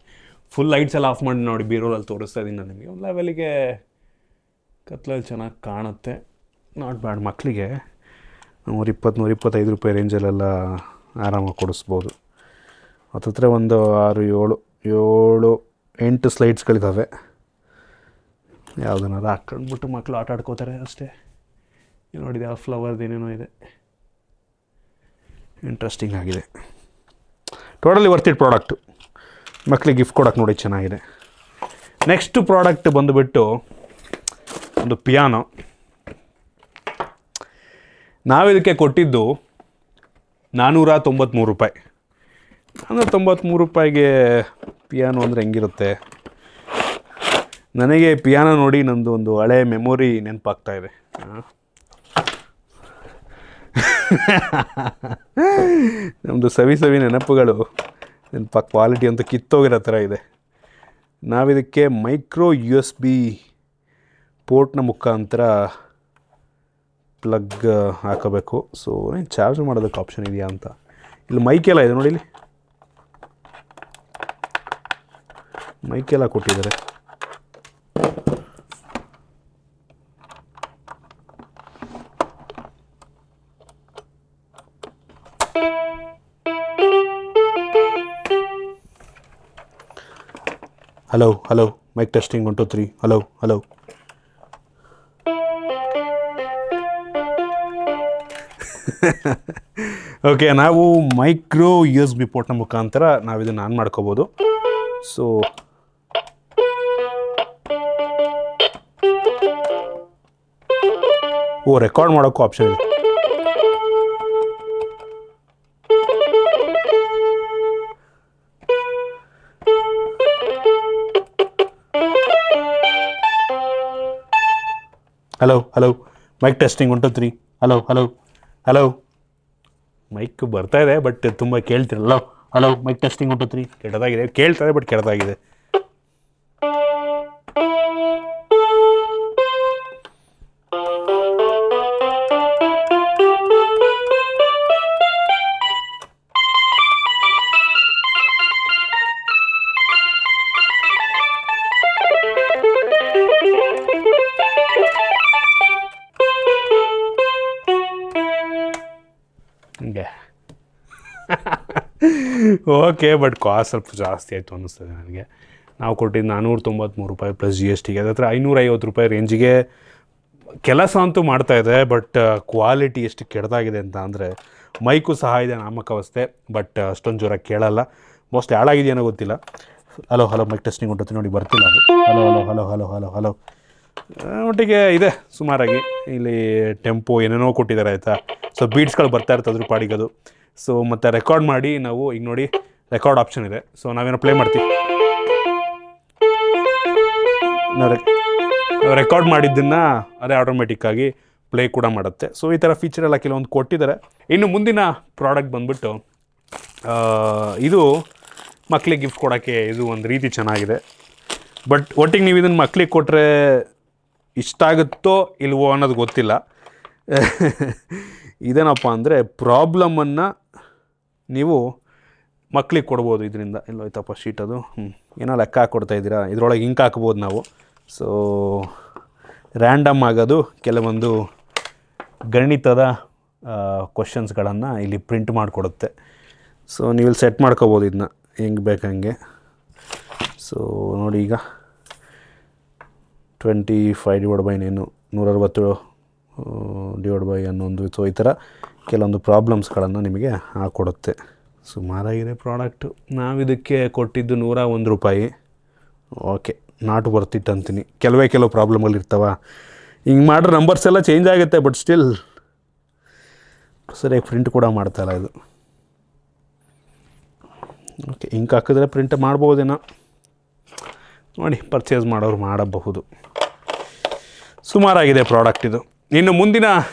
ಫುಲ್ ಲೈಟ್ಸ್ ಎಲ್ಲ ಆಫ್ ಮಾಡಿ ನೋಡಿ, ಬೀರೋಲಲ್ಲಿ ತೋರಿಸ್ತಾ ಇದ್ದೀನಿ ನಾನು ನಿಮಗೆ. ಒಂದು ಲೆವೆಲಿಗೆ ಕತ್ಲಲ್ಲಿ ಚೆನ್ನಾಗಿ ಕಾಣುತ್ತೆ. Not bad. ಮಕ್ಕಳಿಗೆ ₹125 ರೇಂಜಲ್ಲೆಲ್ಲ ಆರಾಮಾಗಿ ಕೊಡಿಸ್ಬೋದು. ಹತ್ತತ್ರ ಒಂದು 6, 7, 8 ಸ್ಲೈಡ್ಸ್ಗಳಿದ್ದಾವೆ. ಯಾವುದನ್ನಾರು ಹಾಕ್ಕೊಂಡ್ಬಿಟ್ಟು ಮಕ್ಕಳು ಆಟ ಆಡ್ಕೋತಾರೆ ಅಷ್ಟೇ. ನೋಡಿದೆ ಆ ಫ್ಲವರ್ದೇನೇನೋ ಇದೆ, ಇಂಟ್ರೆಸ್ಟಿಂಗ್ ಆಗಿದೆ. Totally worth it product. ಮಕ್ಕಳಿಗೆ ಗಿಫ್ಟ್ ಕೊಡೋಕೆ ನೋಡಿ ಚೆನ್ನಾಗಿದೆ. ನೆಕ್ಸ್ಟ್ ಪ್ರಾಡಕ್ಟ್ ಬಂದುಬಿಟ್ಟು ಒಂದು ಪಿಯಾನೋ. ನಾವಿದಕ್ಕೆ ಕೊಟ್ಟಿದ್ದು ₹493. ₹493 ಪಿಯಾನೋ ಅಂದರೆ ಹೆಂಗಿರುತ್ತೆ? ನನಗೆ ಪಿಯಾನೋ ನೋಡಿ ನಂದು ಒಂದು ಹಳೆ ಮೆಮೊರಿ ನೆನಪಾಗ್ತಾ ಇದೆ. ನಮ್ಮದು ಸವಿ ನೆನಪುಗಳು ಕ್ವಾಲಿಟಿ ಅಂತ ಕಿತ್ತೋಗಿರೋ ಥರ ಇದೆ. ನಾವಿದಕ್ಕೆ ಮೈಕ್ರೋ USB ಪೋರ್ಟ್ನ ಮುಖಾಂತರ ಪ್ಲಗ್ ಹಾಕಬೇಕು. ಸೊ ಚಾರ್ಜ್ ಮಾಡೋದಕ್ಕೆ ಆಪ್ಷನ್ ಇದೆಯಾ ಅಂತ. ಇಲ್ಲಿ ಮೈಕೆಲ್ಲ ಇದೆ ನೋಡಿ, ಇಲ್ಲಿ ಮೈಕೆಲ್ಲ ಕೊಟ್ಟಿದ್ದಾರೆ. Hello mic testing 1 2 3. Hello. Okay, ನಾವು ಮೈಕ್ರೋ USB ಪೋರ್ಟ್ನ ಮುಖಾಂತರ ನಾವು ಇದನ್ನು ಆನ್ ಮಾಡ್ಕೋಬೋದು. ಸೊ ರೆಕಾರ್ಡ್ ಮಾಡೋಕ್ಕೂ ಆಪ್ಷನ್ ಇದೆ. Hello mic testing 1 2 3. Hello. Mic ಬರ್ತಾ ಇದೆ ಬಟ್ ತುಂಬ ಕೇಳ್ತಿರಲ್ಲ. Hello mic testing 1 2 3. ಕೆಟ್ಟದಾಗಿದೆ, ಕೇಳ್ತಾರೆ ಬಟ್ ಕೆಟ್ಟದಾಗಿದೆ. ಓಕೆ, ಬಟ್ ಕಾಸ್ಟ್ ಸ್ವಲ್ಪ ಜಾಸ್ತಿ ಆಯಿತು ಅನ್ನಿಸ್ತದೆ ನನಗೆ. ನಾವು ಕೊಟ್ಟಿದ್ದು 493 ರೂಪಾಯಿ ಪ್ಲಸ್ ಜಿ ಎಸ್ ಟಿಗೆ, ಅದ್ರ ಹತ್ರ 550 ರೂಪಾಯಿ ರೇಂಜಿಗೆ ಕೆಲಸ ಅಂತೂ ಮಾಡ್ತಾಯಿದೆ. ಬಟ್ ಕ್ವಾಲಿಟಿ ಎಷ್ಟು ಕೆಡ್ದಾಗಿದೆ ಅಂತ ಅಂದರೆ, ಮೈಕು ಸಹ ಇದೆ ನಾಮಕಾವಸ್ಥೆ, ಬಟ್ ಅಷ್ಟೊಂದು ಜೋರಾಗಿ ಕೇಳಲ್ಲ. ಮೋಸ್ಟ್ ಹಾಳಾಗಿದೆಯೇನೋ ಗೊತ್ತಿಲ್ಲ. ಹಲೋ ಹಲೋ ಮೈಕ್ ಟೆಸ್ಟಿಂಗ್ ಹೊಂಟತಿ ನೋಡಿ, ಬರ್ತಿಲ್ಲ ಅದು. Hello hello hello hello hello hello ಒಟ್ಟಿಗೆ ಇದೆ ಸುಮಾರಾಗಿ. ಇಲ್ಲಿ ಟೆಂಪೋ ಏನೇನೋ ಕೊಟ್ಟಿದ್ದಾರೆ ಆಯಿತಾ. ಸೊ ಬೀಟ್ಸ್ಗಳು ಬರ್ತಾ ಇರ್ತದೆ ಅದ್ರ ಪಾಡಿಗದು. ಸೊ ಮತ್ತು ರೆಕಾರ್ಡ್ ಮಾಡಿ ನಾವು ಈಗ ನೋಡಿ ರೆಕಾರ್ಡ್ ಆಪ್ಷನ್ ಇದೆ. ಸೊ ನಾವೇನೋ ಪ್ಲೇ ಮಾಡ್ತೀವಿ, ನಾವು ರೆಕಾರ್ಡ್ ಮಾಡಿದ್ದನ್ನು ಅದೇ ಆಟೋಮೆಟಿಕ್ಕಾಗಿ ಪ್ಲೇ ಕೂಡ ಮಾಡುತ್ತೆ. ಸೊ ಈ ಥರ ಫೀಚರ್ ಎಲ್ಲ ಕೆಲವೊಂದು ಕೊಟ್ಟಿದ್ದಾರೆ. ಇನ್ನು ಮುಂದಿನ ಪ್ರಾಡಕ್ಟ್ ಬಂದುಬಿಟ್ಟು ಇದು ಮಕ್ಳಿಗೆ ಗಿಫ್ಟ್ ಕೊಡೋಕ್ಕೆ ಇದು ಒಂದು ರೀತಿ ಚೆನ್ನಾಗಿದೆ. ಬಟ್ ಒಟ್ಟಿಗೆ ನೀವು ಇದನ್ನು ಮಕ್ಳಿಗೆ ಕೊಟ್ಟರೆ ಇಷ್ಟ ಆಗುತ್ತೋ ಇಲ್ವೋ ಅನ್ನೋದು ಗೊತ್ತಿಲ್ಲ. ಇದೇನಪ್ಪ ಅಂದರೆ ಪ್ರಾಬ್ಲಮನ್ನು ನೀವು ಮಕ್ಳಿಗೆ ಕೊಡ್ಬೋದು ಇದರಿಂದ. ಎಲ್ಲೋಯ್ತಪ್ಪ ಶೀಟ್ ಅದು, ಏನೋ ಲೆಕ್ಕ ಹಾಕ್ಕೊಡ್ತಾಯಿದ್ದೀರಾ, ಇದರೊಳಗೆ ಇಂಕ್ ಹಾಕ್ಬೋದು ನಾವು. ಸೊ ರ್ಯಾಂಡಮ್ ಆಗೋದು ಕೆಲವೊಂದು ಗಣಿತದ ಕ್ವಶನ್ಸ್ಗಳನ್ನು ಇಲ್ಲಿ ಪ್ರಿಂಟ್ ಮಾಡಿಕೊಡುತ್ತೆ. ಸೊ ನೀವು ಇಲ್ಲಿ ಸೆಟ್ ಮಾಡ್ಕೋಬೋದು ಇದನ್ನ ಹೆಂಗೆ ಬೇಕಂಗೆ. ಸೊ ನೋಡಿ, ಈಗ 25/9 160 /11. ಸೊ ಈ ಥರ ಕೆಲವೊಂದು ಪ್ರಾಬ್ಲಮ್ಸ್ಗಳನ್ನು ನಿಮಗೆ ಹಾಕ್ಕೊಡುತ್ತೆ. ಸುಮಾರಾಗಿದೆ ಪ್ರಾಡಕ್ಟು. ನಾವಿದಕ್ಕೆ ಕೊಟ್ಟಿದ್ದು 101 ರೂಪಾಯಿ. ಓಕೆ, ನಾಟ್ ವರ್ತ್ ಇಟ್ ಅಂತೀನಿ. ಕೆಲವು ಪ್ರಾಬ್ಲಮ್ಗಳಿರ್ತಾವ, ಹಿಂಗೆ ಮಾಡ್ರೆ ನಂಬರ್ಸ್ ಎಲ್ಲ ಚೇಂಜ್ ಆಗುತ್ತೆ. ಬಟ್ ಸ್ಟಿಲ್ ಸರಿಯಾಗಿ ಪ್ರಿಂಟ್ ಕೂಡ ಮಾಡ್ತಾಯಿಲ್ಲ ಇದು. ಓಕೆ, ಇಂಕ್ ಹಾಕಿದ್ರೆ ಪ್ರಿಂಟ್ ಮಾಡ್ಬೋದೇನೋ ನೋಡಿ, ಪರ್ಚೇಸ್ ಮಾಡೋರು ಮಾಡಬಹುದು. ಸುಮಾರಾಗಿದೆ ಪ್ರಾಡಕ್ಟ್ ಇದು. ಇನ್ನು ಮುಂದಿನ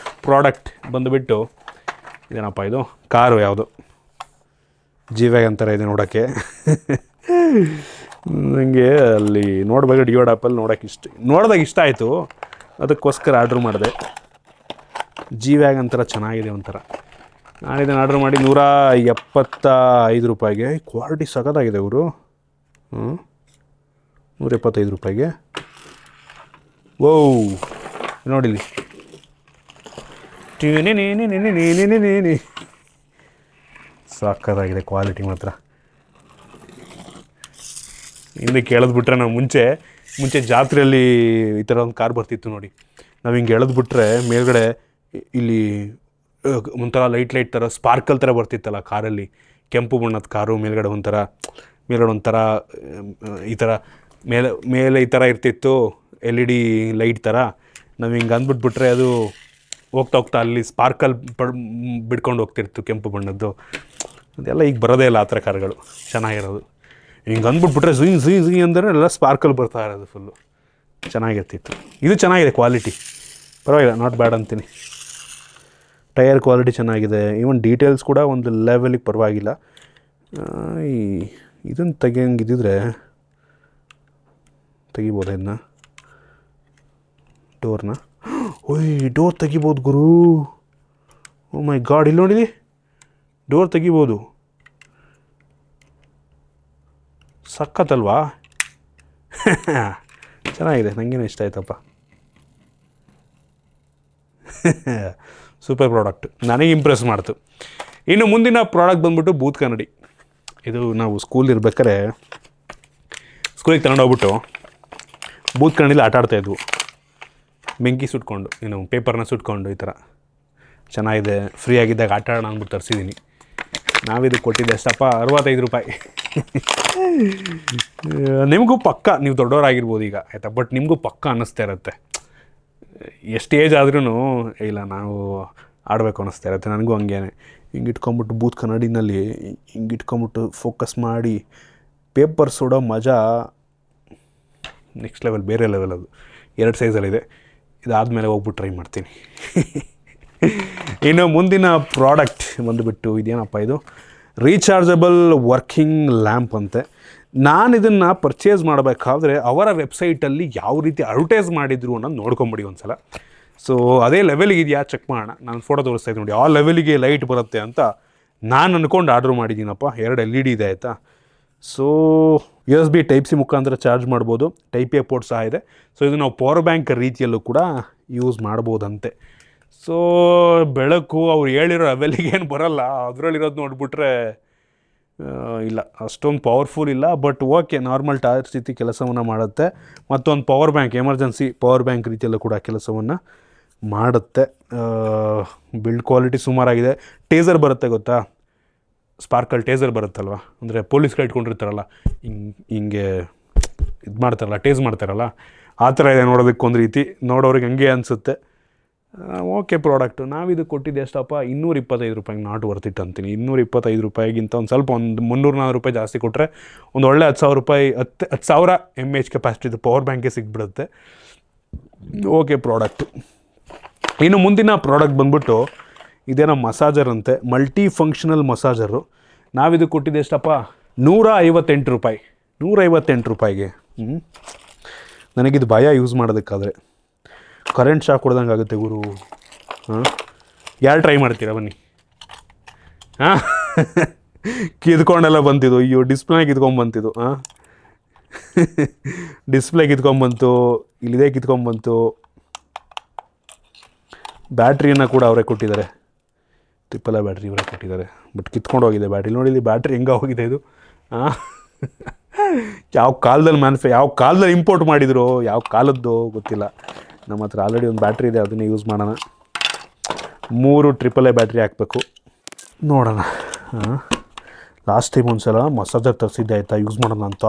ಪ್ರಾಡಕ್ಟ್ ಬಂದುಬಿಟ್ಟು ಇದೇನಪ್ಪ, ಇದು ಕಾರು ಯಾವುದು ಜಿ-ವ್ಯಾಗನ್ ಥರ ಇದೆ ನೋಡೋಕ್ಕೆ. ನನಗೆ ಅಲ್ಲಿ ನೋಡ್ಬೇಕು ಡಿಯೋಡ್ ಆ್ಯಪಲ್ಲಿ ನೋಡಿದಾಗ ಇಷ್ಟ ಆಯಿತು, ಅದಕ್ಕೋಸ್ಕರ ಆರ್ಡ್ರ್ ಮಾಡಿದೆ. ಜಿ-ವ್ಯಾಗನ್ ಥರ ಚೆನ್ನಾಗಿದೆ ಒಂಥರ. ನಾನು ಇದನ್ನು ಆರ್ಡ್ರ್ ಮಾಡಿ 175 ರೂಪಾಯಿಗೆ. ಕ್ವಾಲಿಟಿ ಸಖತ್ತಾಗಿದೆ ಇವರು. 175 ರೂಪಾಯಿಗೆ. ಓ ನೋಡಿಲಿ, ಸಖತ್ತಾಗಿದೆ ಕ್ವಾಲಿಟಿ ಮಾತ್ರ. ಹಿಂದೆ ಕೇಳಿದ್ಬಿಟ್ರೆ ನಾವು ಮುಂಚೆ ಜಾತ್ರೆಯಲ್ಲಿ ಈ ಥರ ಒಂದು ಕಾರ್ ಬರ್ತಿತ್ತು ನೋಡಿ. ನಾವು ಹಿಂಗೆ ಎಳೆದ್ಬಿಟ್ರೆ ಮೇಲ್ಗಡೆ ಇಲ್ಲಿ ಒಂಥರ ಲೈಟ್ ಥರ ಸ್ಪಾರ್ಕಲ್ ಥರ ಬರ್ತಿತ್ತಲ್ಲ ಕಾರಲ್ಲಿ, ಕೆಂಪು ಬಣ್ಣದ ಕಾರು, ಮೇಲ್ಗಡೆ ಒಂಥರ ಈ ಥರ ಮೇಲೆ ಈ ಥರ ಇರ್ತಿತ್ತು, LED ಲೈಟ್ ಥರ. ನಾವು ಹಿಂಗೆ ಅಂದ್ಬಿಟ್ಬಿಟ್ರೆ ಅದು ಹೋಗ್ತಾ ಅಲ್ಲಿ ಸ್ಪಾರ್ಕಲ್ ಬಿಡ್ಕೊಂಡು ಹೋಗ್ತಿರ್ತು ಕೆಂಪು ಬಣ್ಣದ್ದು. ಅದೆಲ್ಲ ಈಗ ಬರೋದೇ ಇಲ್ಲ ಆ ಥರ ಕಾರ್ಗಳು ಚೆನ್ನಾಗಿರೋದು. ಹಿಂಗೆ ಅಂದ್ಬಿಟ್ಬಿಟ್ರೆ ಝುಯ್ ಅಂದರೆ ಎಲ್ಲ ಸ್ಪಾರ್ಕಲ್ ಬರ್ತಾ ಇರೋದು ಫುಲ್ಲು. ಚೆನ್ನಾಗಿರ್ತಿತ್ತು. ಇದು ಚೆನ್ನಾಗಿದೆ ಕ್ವಾಲಿಟಿ, ಪರವಾಗಿಲ್ಲ, ನಾಟ್ ಬ್ಯಾಡ್ ಅಂತೀನಿ. ಟೈರ್ ಕ್ವಾಲಿಟಿ ಚೆನ್ನಾಗಿದೆ. ಈವನ್ ಡೀಟೇಲ್ಸ್ ಕೂಡ ಒಂದು ಲೆವೆಲಿಗೆ ಪರವಾಗಿಲ್ಲ. ಇದನ್ನು ತೆಗಿಯಂಗಿದ್ದಿದ್ರೆ ತೆಗಿಬೋದು ಇದನ್ನ, ಡೋರ್ನ. ಓಯ್, ಡೋರ್ ತೆಗಿಬೋದು ಗುರು. ಓ ಮೈ ಗಾಡ್, ಇಲ್ಲಿ ನೋಡಿದಿ, ಡೋರ್ ತೆಗಿಬೋದು. ಸಖತ್ತಲ್ವಾ? ಚೆನ್ನಾಗಿದೆ, ನನಗೇನು ಇಷ್ಟ ಆಯ್ತಪ್ಪ. ಸೂಪರ್ ಪ್ರಾಡಕ್ಟ್, ನನಗೆ ಇಂಪ್ರೆಸ್ ಮಾಡ್ತು. ಇನ್ನು ಮುಂದಿನ ಪ್ರಾಡಕ್ಟ್ ಬಂದ್ಬಿಟ್ಟು ಬೂತ್ ಕನ್ನಡಿ. ಇದು ನಾವು ಸ್ಕೂಲ್ ಇರ್ಬೇಕಾದ್ರೆ ಸ್ಕೂಲಿಗೆ ತಗೊಂಡೋಗ್ಬಿಟ್ಟು ಬೂತ್ ಕನ್ನಡಿಲಿ ಆಟ ಆಡ್ತಾಯಿದ್ವು. ಬೆಂಕಿ ಸುಟ್ಕೊಂಡು, ಪೇಪರ್ನ ಸುಟ್ಕೊಂಡು ಈ ಥರ. ಚೆನ್ನಾಗಿದೆ, ಫ್ರೀ ಆಗಿದ್ದಾಗ ಆಟ ಆಡೋಣ ಅಂದ್ಬಿಟ್ಟು ತರಿಸಿದ್ದೀನಿ. ನಾವಿದು ಕೊಟ್ಟಿದ್ದೆ ಎಷ್ಟಪ್ಪ, 65 ರೂಪಾಯಿ. ನಿಮಗೂ ಪಕ್ಕ, ನೀವು ದೊಡ್ಡವರಾಗಿರ್ಬೋದು ಈಗ ಆಯಿತಾ, ಬಟ್ ನಿಮಗೂ ಪಕ್ಕ ಅನ್ನಿಸ್ತಾ ಇರುತ್ತೆ. ಎಷ್ಟು ಏಜ್ ಆದ್ರೂ ಇಲ್ಲ ನಾವು ಆಡಬೇಕು ಅನ್ನಿಸ್ತಾ ಇರುತ್ತೆ. ನನಗೂ ಹಂಗೇನೆ. ಹಿಂಗೆ ಇಟ್ಕೊಂಬಿಟ್ಟು ಬೂತ್ ಕನ್ನಡಿನಲ್ಲಿ ಹಿಂಗೆ ಇಟ್ಕೊಂಬಿಟ್ಟು ಫೋಕಸ್ ಮಾಡಿ ಪೇಪರ್ ಸುಡೋ ಮಜಾ ನೆಕ್ಸ್ಟ್ ಲೆವೆಲ್, ಬೇರೆ ಲೆವೆಲ್. ಅದು 2 ಸೈಜಲ್ಲಿದೆ. ಇದಾದಮೇಲೆ ಹೋಗ್ಬಿಟ್ಟು ಟ್ರೈ ಮಾಡ್ತೀನಿ. ಇನ್ನು ಮುಂದಿನ ಪ್ರಾಡಕ್ಟ್ ಬಂದುಬಿಟ್ಟು ಇದೇನಪ್ಪ, ಇದು ರೀಚಾರ್ಜಬಲ್ ವರ್ಕಿಂಗ್ ಲ್ಯಾಂಪ್ ಅಂತೆ. ನಾನು ಇದನ್ನು ಪರ್ಚೇಸ್ ಮಾಡಬೇಕಾದ್ರೆ ಅವರ ವೆಬ್ಸೈಟಲ್ಲಿ ಯಾವ ರೀತಿ ಅಡ್ವರ್ಟೈಸ್ ಮಾಡಿದ್ರು ಅನ್ನೋದು ನೋಡ್ಕೊಂಬಿಡಿ ಒಂದು ಸಲ. ಸೊ ಅದೇ ಲೆವೆಲಿಗೆ ಇದೆಯಾ ಚೆಕ್ ಮಾಡೋಣ. ನಾನು ಫೋಟೋ ತೋರಿಸ್ತಾ ಇದ್ದೀನಿ ನೋಡಿ, ಆ ಲೆವೆಲಿಗೆ ಲೈಟ್ ಬರುತ್ತೆ ಅಂತ ನಾನು ಅಂದ್ಕೊಂಡು ಆರ್ಡ್ರ್ ಮಾಡಿದ್ದೀನಪ್ಪ. 2 LED ಇದೆ ಆಯಿತಾ. ಸೊ USB Type-C ಮುಖಾಂತರ ಚಾರ್ಜ್ ಮಾಡ್ಬೋದು. Type-A ಪೋರ್ಟ್ ಸಹ ಇದೆ. ಸೊ ಇದು ನಾವು ಪವರ್ ಬ್ಯಾಂಕ್ ರೀತಿಯಲ್ಲೂ ಕೂಡ ಯೂಸ್ ಮಾಡ್ಬೋದಂತೆ. ಸೊ ಬೆಳಕು ಅವ್ರು ಹೇಳಿರೋ ಲೆವೆಲಿಗೆ ಏನು ಬರೋಲ್ಲ. ಅದರಲ್ಲಿರೋದು ನೋಡಿಬಿಟ್ರೆ ಇಲ್ಲ ಅಷ್ಟೊಂದು ಪವರ್ಫುಲ್ ಇಲ್ಲ, ಬಟ್ ಓಕೆ ನಾರ್ಮಲ್ ಟಾರ್ಚ್ ರೀತಿ ಕೆಲಸವನ್ನು ಮಾಡುತ್ತೆ. ಮತ್ತೊಂದು power bank, emergency power bank ರೀತಿಯಲ್ಲೂ ಕೂಡ ಕೆಲಸವನ್ನು ಮಾಡುತ್ತೆ. Build quality ಸುಮಾರಾಗಿದೆ. ಟೇಸರ್ ಬರುತ್ತೆ ಗೊತ್ತಾ, ಸ್ಪಾರ್ಕಲ್ ಟೇಸರ್ ಬರುತ್ತಲ್ವ, ಅಂದರೆ ಪೊಲೀಸ್ಗಳು ಇಟ್ಕೊಂಡಿರ್ತಾರಲ್ಲ ಹಿಂಗೆ ಇದು ಮಾಡ್ತಾರಲ್ಲ, ಟೇಸ್ ಮಾಡ್ತಾರಲ್ಲ, ಆ ಥರ ಇದೆ ನೋಡೋದಕ್ಕೆ. ಒಂದು ರೀತಿ ನೋಡೋರಿಗೆ ಹಂಗೆ ಅನಿಸುತ್ತೆ. Okay product. ನಾವಿದು ಕೊಟ್ಟಿದ್ದು ಎಷ್ಟಪ್ಪ, 225 ರೂಪಾಯಿಗೆ ನಾಟ್ ವರ್ತ್ ಇಟ್ ಅಂತೀನಿ. 225 ರೂಪಾಯಿಗಿಂತ ಒಂದು ಸ್ವಲ್ಪ ಒಂದು 300-400 ರೂಪಾಯಿ ಜಾಸ್ತಿ ಕೊಟ್ಟರೆ ಒಂದು ಒಳ್ಳೆ 10,000 ರೂಪಾಯಿ 10,000 mAh ಕೆಪಾಸಿಟಿದು ಪವರ್ ಬ್ಯಾಂಕೇ ಸಿಕ್ಬಿಡುತ್ತೆ. Okay product. ಇನ್ನು ಮುಂದಿನ ಪ್ರಾಡಕ್ಟ್ ಬಂದ್ಬಿಟ್ಟು ಇದೇನೋ ಮಸಾಜರ್ ಅಂತೆ, ಮಲ್ಟಿ ಫಂಕ್ಷನಲ್ ಮಸಾಜರು. ನಾವಿದು ಕೊಟ್ಟಿದ್ದು ಎಷ್ಟಪ್ಪ, 158 ರೂಪಾಯಿ. 158 ರೂಪಾಯಿಗೆ. ನನಗಿದು ಭಯ ಯೂಸ್ ಮಾಡೋದಕ್ಕಾದರೆ. ಕರೆಂಟ್ ಶಾಕ್ ಹೊಡೆದಂಗೆ ಆಗುತ್ತೆ ಗುರು. ಯಾರು ಟ್ರೈ ಮಾಡ್ತೀರಾ ಬನ್ನಿ. ಕಿದ್ಕೊಂಡೆಲ್ಲ ಬಂತಿದ್ದು. ಅಯ್ಯೋ ಡಿಸ್ಪ್ಲೇ ಕಿತ್ಕೊಂಡ್ಬಂತಿದ್ದು. ಡಿಸ್ಪ್ಲೇ ಕಿತ್ಕೊಂಡ್ಬಂತು, ಇಲ್ಲಿದೆ ಕಿತ್ಕೊಂಡ್ಬಂತು. ಬ್ಯಾಟ್ರಿಯನ್ನು ಕೂಡ ಅವರೇ ಕೊಟ್ಟಿದ್ದಾರೆ, ಟ್ರಿಪಲ್ ಎ ಬ್ಯಾಟ್ರಿ ಇವರೇ ಕೊಟ್ಟಿದ್ದಾರೆ. ಬಟ್ ಕಿತ್ಕೊಂಡು ಹೋಗಿದೆ ಬ್ಯಾಟ್ರಿ. ನೋಡಿ ಇಲ್ಲಿ ಬ್ಯಾಟ್ರಿ ಹೆಂಗೆ ಹೋಗಿದೆ ಇದು. ಯಾವ ಕಾಲದಲ್ಲಿ ಯಾವ ಕಾಲದಲ್ಲಿ ಇಂಪೋರ್ಟ್ ಮಾಡಿದ್ರು, ಯಾವ ಕಾಲದ್ದು ಗೊತ್ತಿಲ್ಲ. ನಮ್ಮ ಹತ್ರ ಆಲ್ರೆಡಿ ಒಂದು ಬ್ಯಾಟ್ರಿ ಇದೆ, ಅದನ್ನೇ ಯೂಸ್ ಮಾಡೋಣ. 3 ಟ್ರಿಪಲ್ ಎ ಬ್ಯಾಟ್ರಿ ಹಾಕಬೇಕು, ನೋಡೋಣ. ಲಾಸ್ಟ್ ಟೈಮ್ ಒಂದು ಸಲ ಮಸಾಜರ್ ತರಿಸಿದ್ದೆ ಆಯಿತಾ, ಯೂಸ್ ಮಾಡೋಣ ಅಂತ.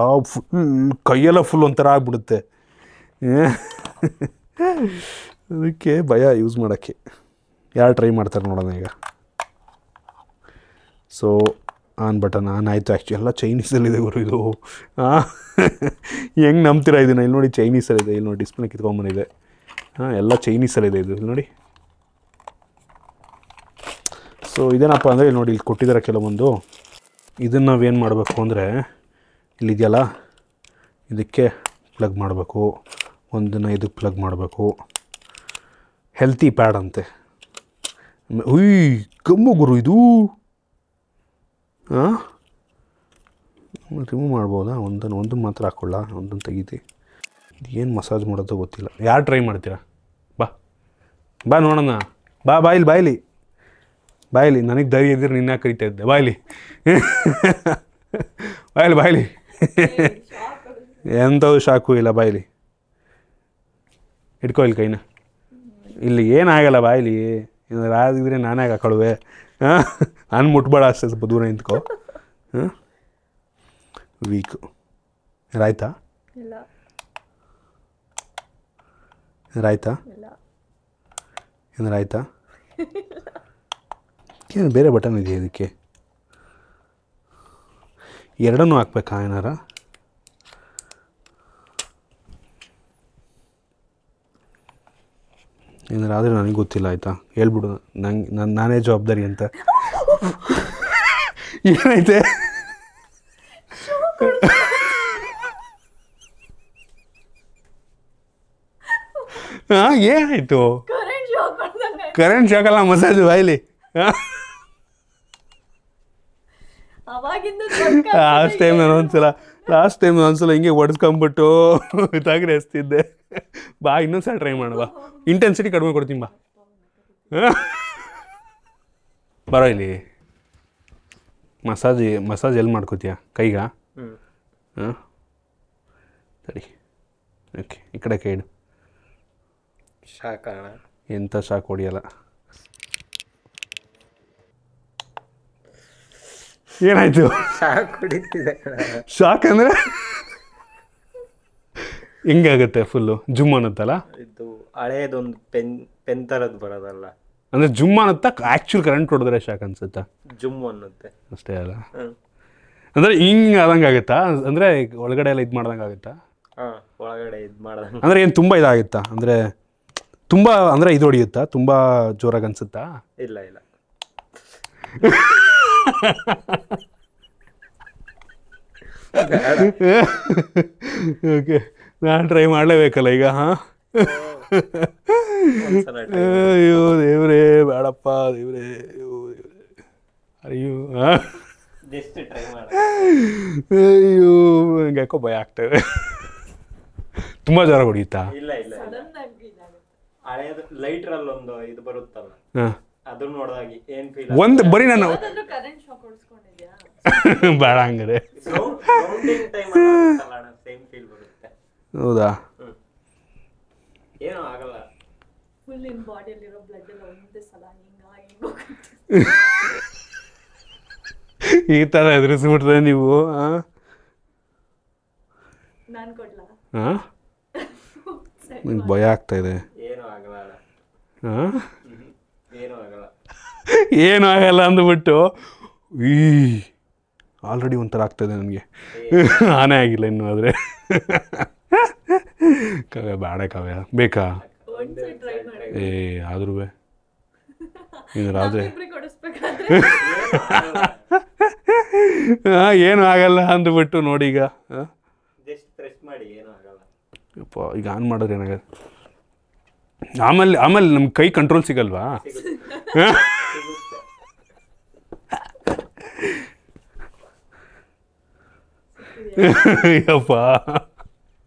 ಕೈಯೆಲ್ಲ ಫುಲ್ ಒಂಥರ ಆಗ್ಬಿಡುತ್ತೆ. ಅದಕ್ಕೆ ಭಯ ಯೂಸ್ ಮಾಡೋಕ್ಕೆ. ಯಾರು ಟ್ರೈ ಮಾಡ್ತಾರೆ ನೋಡೋಣ ಈಗ. ಸೊ ಆನ್ ಬಟನ್ ಆನ್ ಆಯಿತು. ಆ್ಯಕ್ಚುಲಿ ಎಲ್ಲ ಚೈನೀಸಲ್ಲಿದೆ ಗುರು ಇದು. ಹೆಂಗೆ ನಂಬ್ತೀರಾ ಇದನ್ನು? ಇಲ್ಲಿ ನೋಡಿ ಚೈನೀಸಲ್ಲಿದೆ. ಇಲ್ಲಿ ನೋಡಿ ಡಿಸ್ಪ್ಲೇ ಕಿತ್ಕೊಂಬಂದಿದೆ. ಎಲ್ಲ ಚೈನೀಸಲ್ಲಿದೆ ಇದು. ಇಲ್ಲಿ ನೋಡಿ. ಸೊ ಇದೇನಪ್ಪ ಅಂದರೆ ಇಲ್ಲಿ ನೋಡಿ, ಇಲ್ಲಿ ಕೊಟ್ಟಿದ್ದಾರೆ ಕೆಲವೊಂದು. ಇದನ್ನು ನಾವೇನು ಮಾಡಬೇಕು ಅಂದರೆ, ಇಲ್ಲಿದೆಯಲ್ಲ ಇದಕ್ಕೆ ಪ್ಲಗ್ ಮಾಡಬೇಕು, ಒಂದನ್ನು ಇದಕ್ಕೆ ಪ್ಲಗ್ ಮಾಡಬೇಕು. ಹೆಲ್ತಿ ಪ್ಯಾಡ್ ಅಂತೆ. ಉಯ್ ಕಮ್ಮು ಗುರು ಇದು. ರಿಮೂವ್ ಮಾಡ್ಬೋದಾ? ಒಂದನ್ನು ಮಾತ್ರ ಹಾಕ್ಕೊಳ್ಳ, ಒಂದನ್ನು ತೆಗೀತಿ. ಏನು ಮಸಾಜ್ ಮಾಡೋದು ಗೊತ್ತಿಲ್ಲ. ಯಾರು ಟ್ರೈ ಮಾಡ್ತೀರಾ? ಬಾ ನೋಡೋಣ. ಬಾಯಿಲಿ ಬಾಯಿಲಿ. ನನಗೆ ಧೈರ್ಯ ಇದ್ದರೆ ನಿನ್ನ ಕರಿತಾ ಇದ್ದೆ. ಬಾಯಿಲಿ ಬಾಯಿಲಿ. ಎಂಥದ್ದು ಶಾಕು ಇಲ್ಲ. ಬಾಯಿಲಿ ಇಟ್ಕೋ ಇಲ್ಲಿ ಕೈನ. ಇಲ್ಲಿ ಏನಾಗಲ್ಲ ಬಾಯಿಲಿ. ರಾದಿದ್ರೆ ನಾನೇ ಹಾಕೊಳ್ಳುವೆ. ನಾನು ಮುಟ್ಬೇಡ ಅಷ್ಟೇ, ಸ್ವಲ್ಪ ದೂರ ನಿಂತ್ಕೋ. ವೀಕು ರಾಯ್ತಾ? ರಾಯ್ತಾ? ಏನಾರು ಆಯ್ತಾ? ಏನು ಬೇರೆ ಬಟನ್ ಇದೆಯಾ ಇದಕ್ಕೆ? ಎರಡನ್ನೂ ಹಾಕ್ಬೇಕಾ ಏನಾರ? ಏನಾರು ಆದರೆ ನನಗೆ ಗೊತ್ತಿಲ್ಲ ಆಯಿತಾ, ಹೇಳ್ಬಿಡು. ನಾನೇ ಜವಾಬ್ದಾರಿ ಅಂತ. ಏನೈತೆ? ಏನಾಯಿತು? ಕರೆಂಟ್ ಶಾಕ್ ಅಲ್ಲ, ಮಸಾಜ್ ಬಾಯಿಲಿ. ಲಾಸ್ಟ್ ಟೈಮ್ ನಾನು ಒಂದ್ಸಲ ಹಿಂಗೆ ಒಡಿಸ್ಕೊಂಬಿಟ್ಟು ತಾಗ್ರೆ ಹಚ್ತಿದ್ದೆ. ಬಾ ಇನ್ನೊಂದ್ಸಲ ಟ್ರೈ ಮಾಡುವ. ಇಂಟೆನ್ಸಿಟಿ ಕಡಿಮೆ ಕೊಡ್ತೀನಿ ಬಾ. ಬರೋ ಇಲ್ಲಿ. ಮಸಾಜ್ ಎಲ್ಲಿ ಮಾಡ್ಕೋತೀಯ? ಕೈಗ? ಹಾಂ ಸರಿ. ಓಕೆ, ಈ ಕಡೆ ಕೈ ಇಡು. ಶಾಕ್ ಎಂಥ ಶಾಕ್ ಹೊಡಿಯಲ್ಲ. ಏನಾಯ್ತು? ಶಾಕ್ ಹೊಡಿತಿದೆ. ಶಾಕ್ ಅಂದರೆ ಹೆಂಗಾಗುತ್ತೆ? ಫುಲ್ಲು ಜುಮ್ ಅನ್ನತ್ತಲ್ಲ. ಇದು ಹಳೇದೊಂದು ಪೆನ್ ಥರದ್ದು ಬರೋದಲ್ಲ, ಅಂದರೆ ಜುಮ್ ಅನ್ನತ್ತ. ಆ್ಯಕ್ಚುಲ್ ಕರೆಂಟ್ ಹೊಡೆದ್ರೆ ಶಾಕ್ ಅನ್ಸುತ್ತಾ? ಜುಮ್ ಅನ್ನುತ್ತೆ ಅಷ್ಟೇ ಅಲ್ಲ. ಅಂದರೆ ಹಿಂಗೆ ಆದಂಗೆ ಆಗುತ್ತಾ? ಅಂದರೆ ಒಳಗಡೆ ಎಲ್ಲ ಇದು ಮಾಡ್ದಂಗೆ ಆಗುತ್ತಾ? ಹಾಂ, ಒಳಗಡೆ ಇದು ಮಾಡ್ದಂಗೆ. ಅಂದರೆ ಏನು ತುಂಬ ಇದಾಗುತ್ತಾ? ಅಂದರೆ ತುಂಬ ಅಂದರೆ ಇದು ಹೊಡಿಯುತ್ತಾ? ತುಂಬ ಜೋರಾಗಿ ಅನ್ಸುತ್ತಾ? ಇಲ್ಲ ಓಕೆ, ನಾನು ಟ್ರೈ ಮಾಡಲೇಬೇಕಲ್ಲ ಈಗ. ಹಾಂ, ಅಯ್ಯೋ ದೇವ್ರೇ, ಬೇಡಪ್ಪ ದೇವ್ರೇ. ಅಯ್ಯೋ ಅಯ್ಯೋ, ನಂಗೆ ಯಾಕೋ ಭಯ ಆಗ್ತದೆ. ತುಂಬ ಜೋರಾಗಿ ಹೊಡಿಯುತ್ತಾ? ಇಲ್ಲ ಹಳೇದು ಲೈಟ್ರಲ್ಲಿ ಒಂದು ಇದು ಬರುತ್ತಲ್ಲ, ಅದು ನೋಡಿದಾಗ ಏನ್ ಫೀಲ್ ಒಂದು ಬರೀ ನಾನು ಯಾವ್ದಾದ್ರು ಕರೆಂಟ್ ಶಾಕ್ ಹೊಡ್ಸ್ಕೊಂಡಿದ್ಯಾ? ಬೇಡ ಹಂಗಾರೆ. ರೌಂಡಿಂಗ್ ಟೈಮ್ ಅಲ್ಲ ಸೇಮ್ ಫೀಲ್ ಬರುತ್ತೆ. ಹೌದಾ? ಏನೂ ಆಗಲ್ಲ. ಫುಲ್ ಇನ್ ಬಾಡಿಯಲ್ಲಿರೋ ಬ್ಲಡ್ ಎಲ್ಲ ಒಂದೇ ಸಲ ಹಿಂಗಾಗಿ ಈ ಥರ ಎದುರಿಸ್ಬಿಟ್ರೆ ನೀವು ನಾನು ಕೊಡ್ಲಾ? ಹಾಂ ನಿಮ್ಗೆ ಭಯ ಆಗ್ತಾ ಇದೆ. ಏನೂ ಆಗಲ್ಲ. ಹಾಂ ಏನೂ ಆಗಲ್ಲ. ಏನೂ ಆಗಲ್ಲ ಅಂದ್ಬಿಟ್ಟು ಈ ಆಲ್ರೆಡಿ ಒಂಥರ ಆಗ್ತಾಯಿದೆ ನನಗೆ. ಆನೆ ಆಗಿಲ್ಲ ಇನ್ನೂ ಆದರೆ. ಕಾವ್ಯ ಬೇಡ ಕಾವ್ಯ, ಬೇಕಾ? ಒಂದ್ಸರಿ ಟ್ರೈ ಮಾಡಿ. ಏ ಆದ್ರೂ ಆದರೆ ಕೊಡಿಸ್ಬೇಕಾದ್ರೆ ಏನು ಆಗಲ್ಲ ಅಂದ್ಬಿಟ್ಟು ನೋಡಿ ಈಗ. ಜಸ್ಟ್ ಪ್ರೆಸ್ ಮಾಡಿ, ಏನೂ ಆಗಲ್ಲ. ಯಪ್ಪ ಈಗ ಆನ್ ಮಾಡಿದ್ರೆ ಏನಾಗಲ್ಲ. ಆಮೇಲೆ ನಮ್ಮ ಕೈ ಕಂಟ್ರೋಲ್ ಸಿಗಲ್ವಾ? ಯಪ್ಪ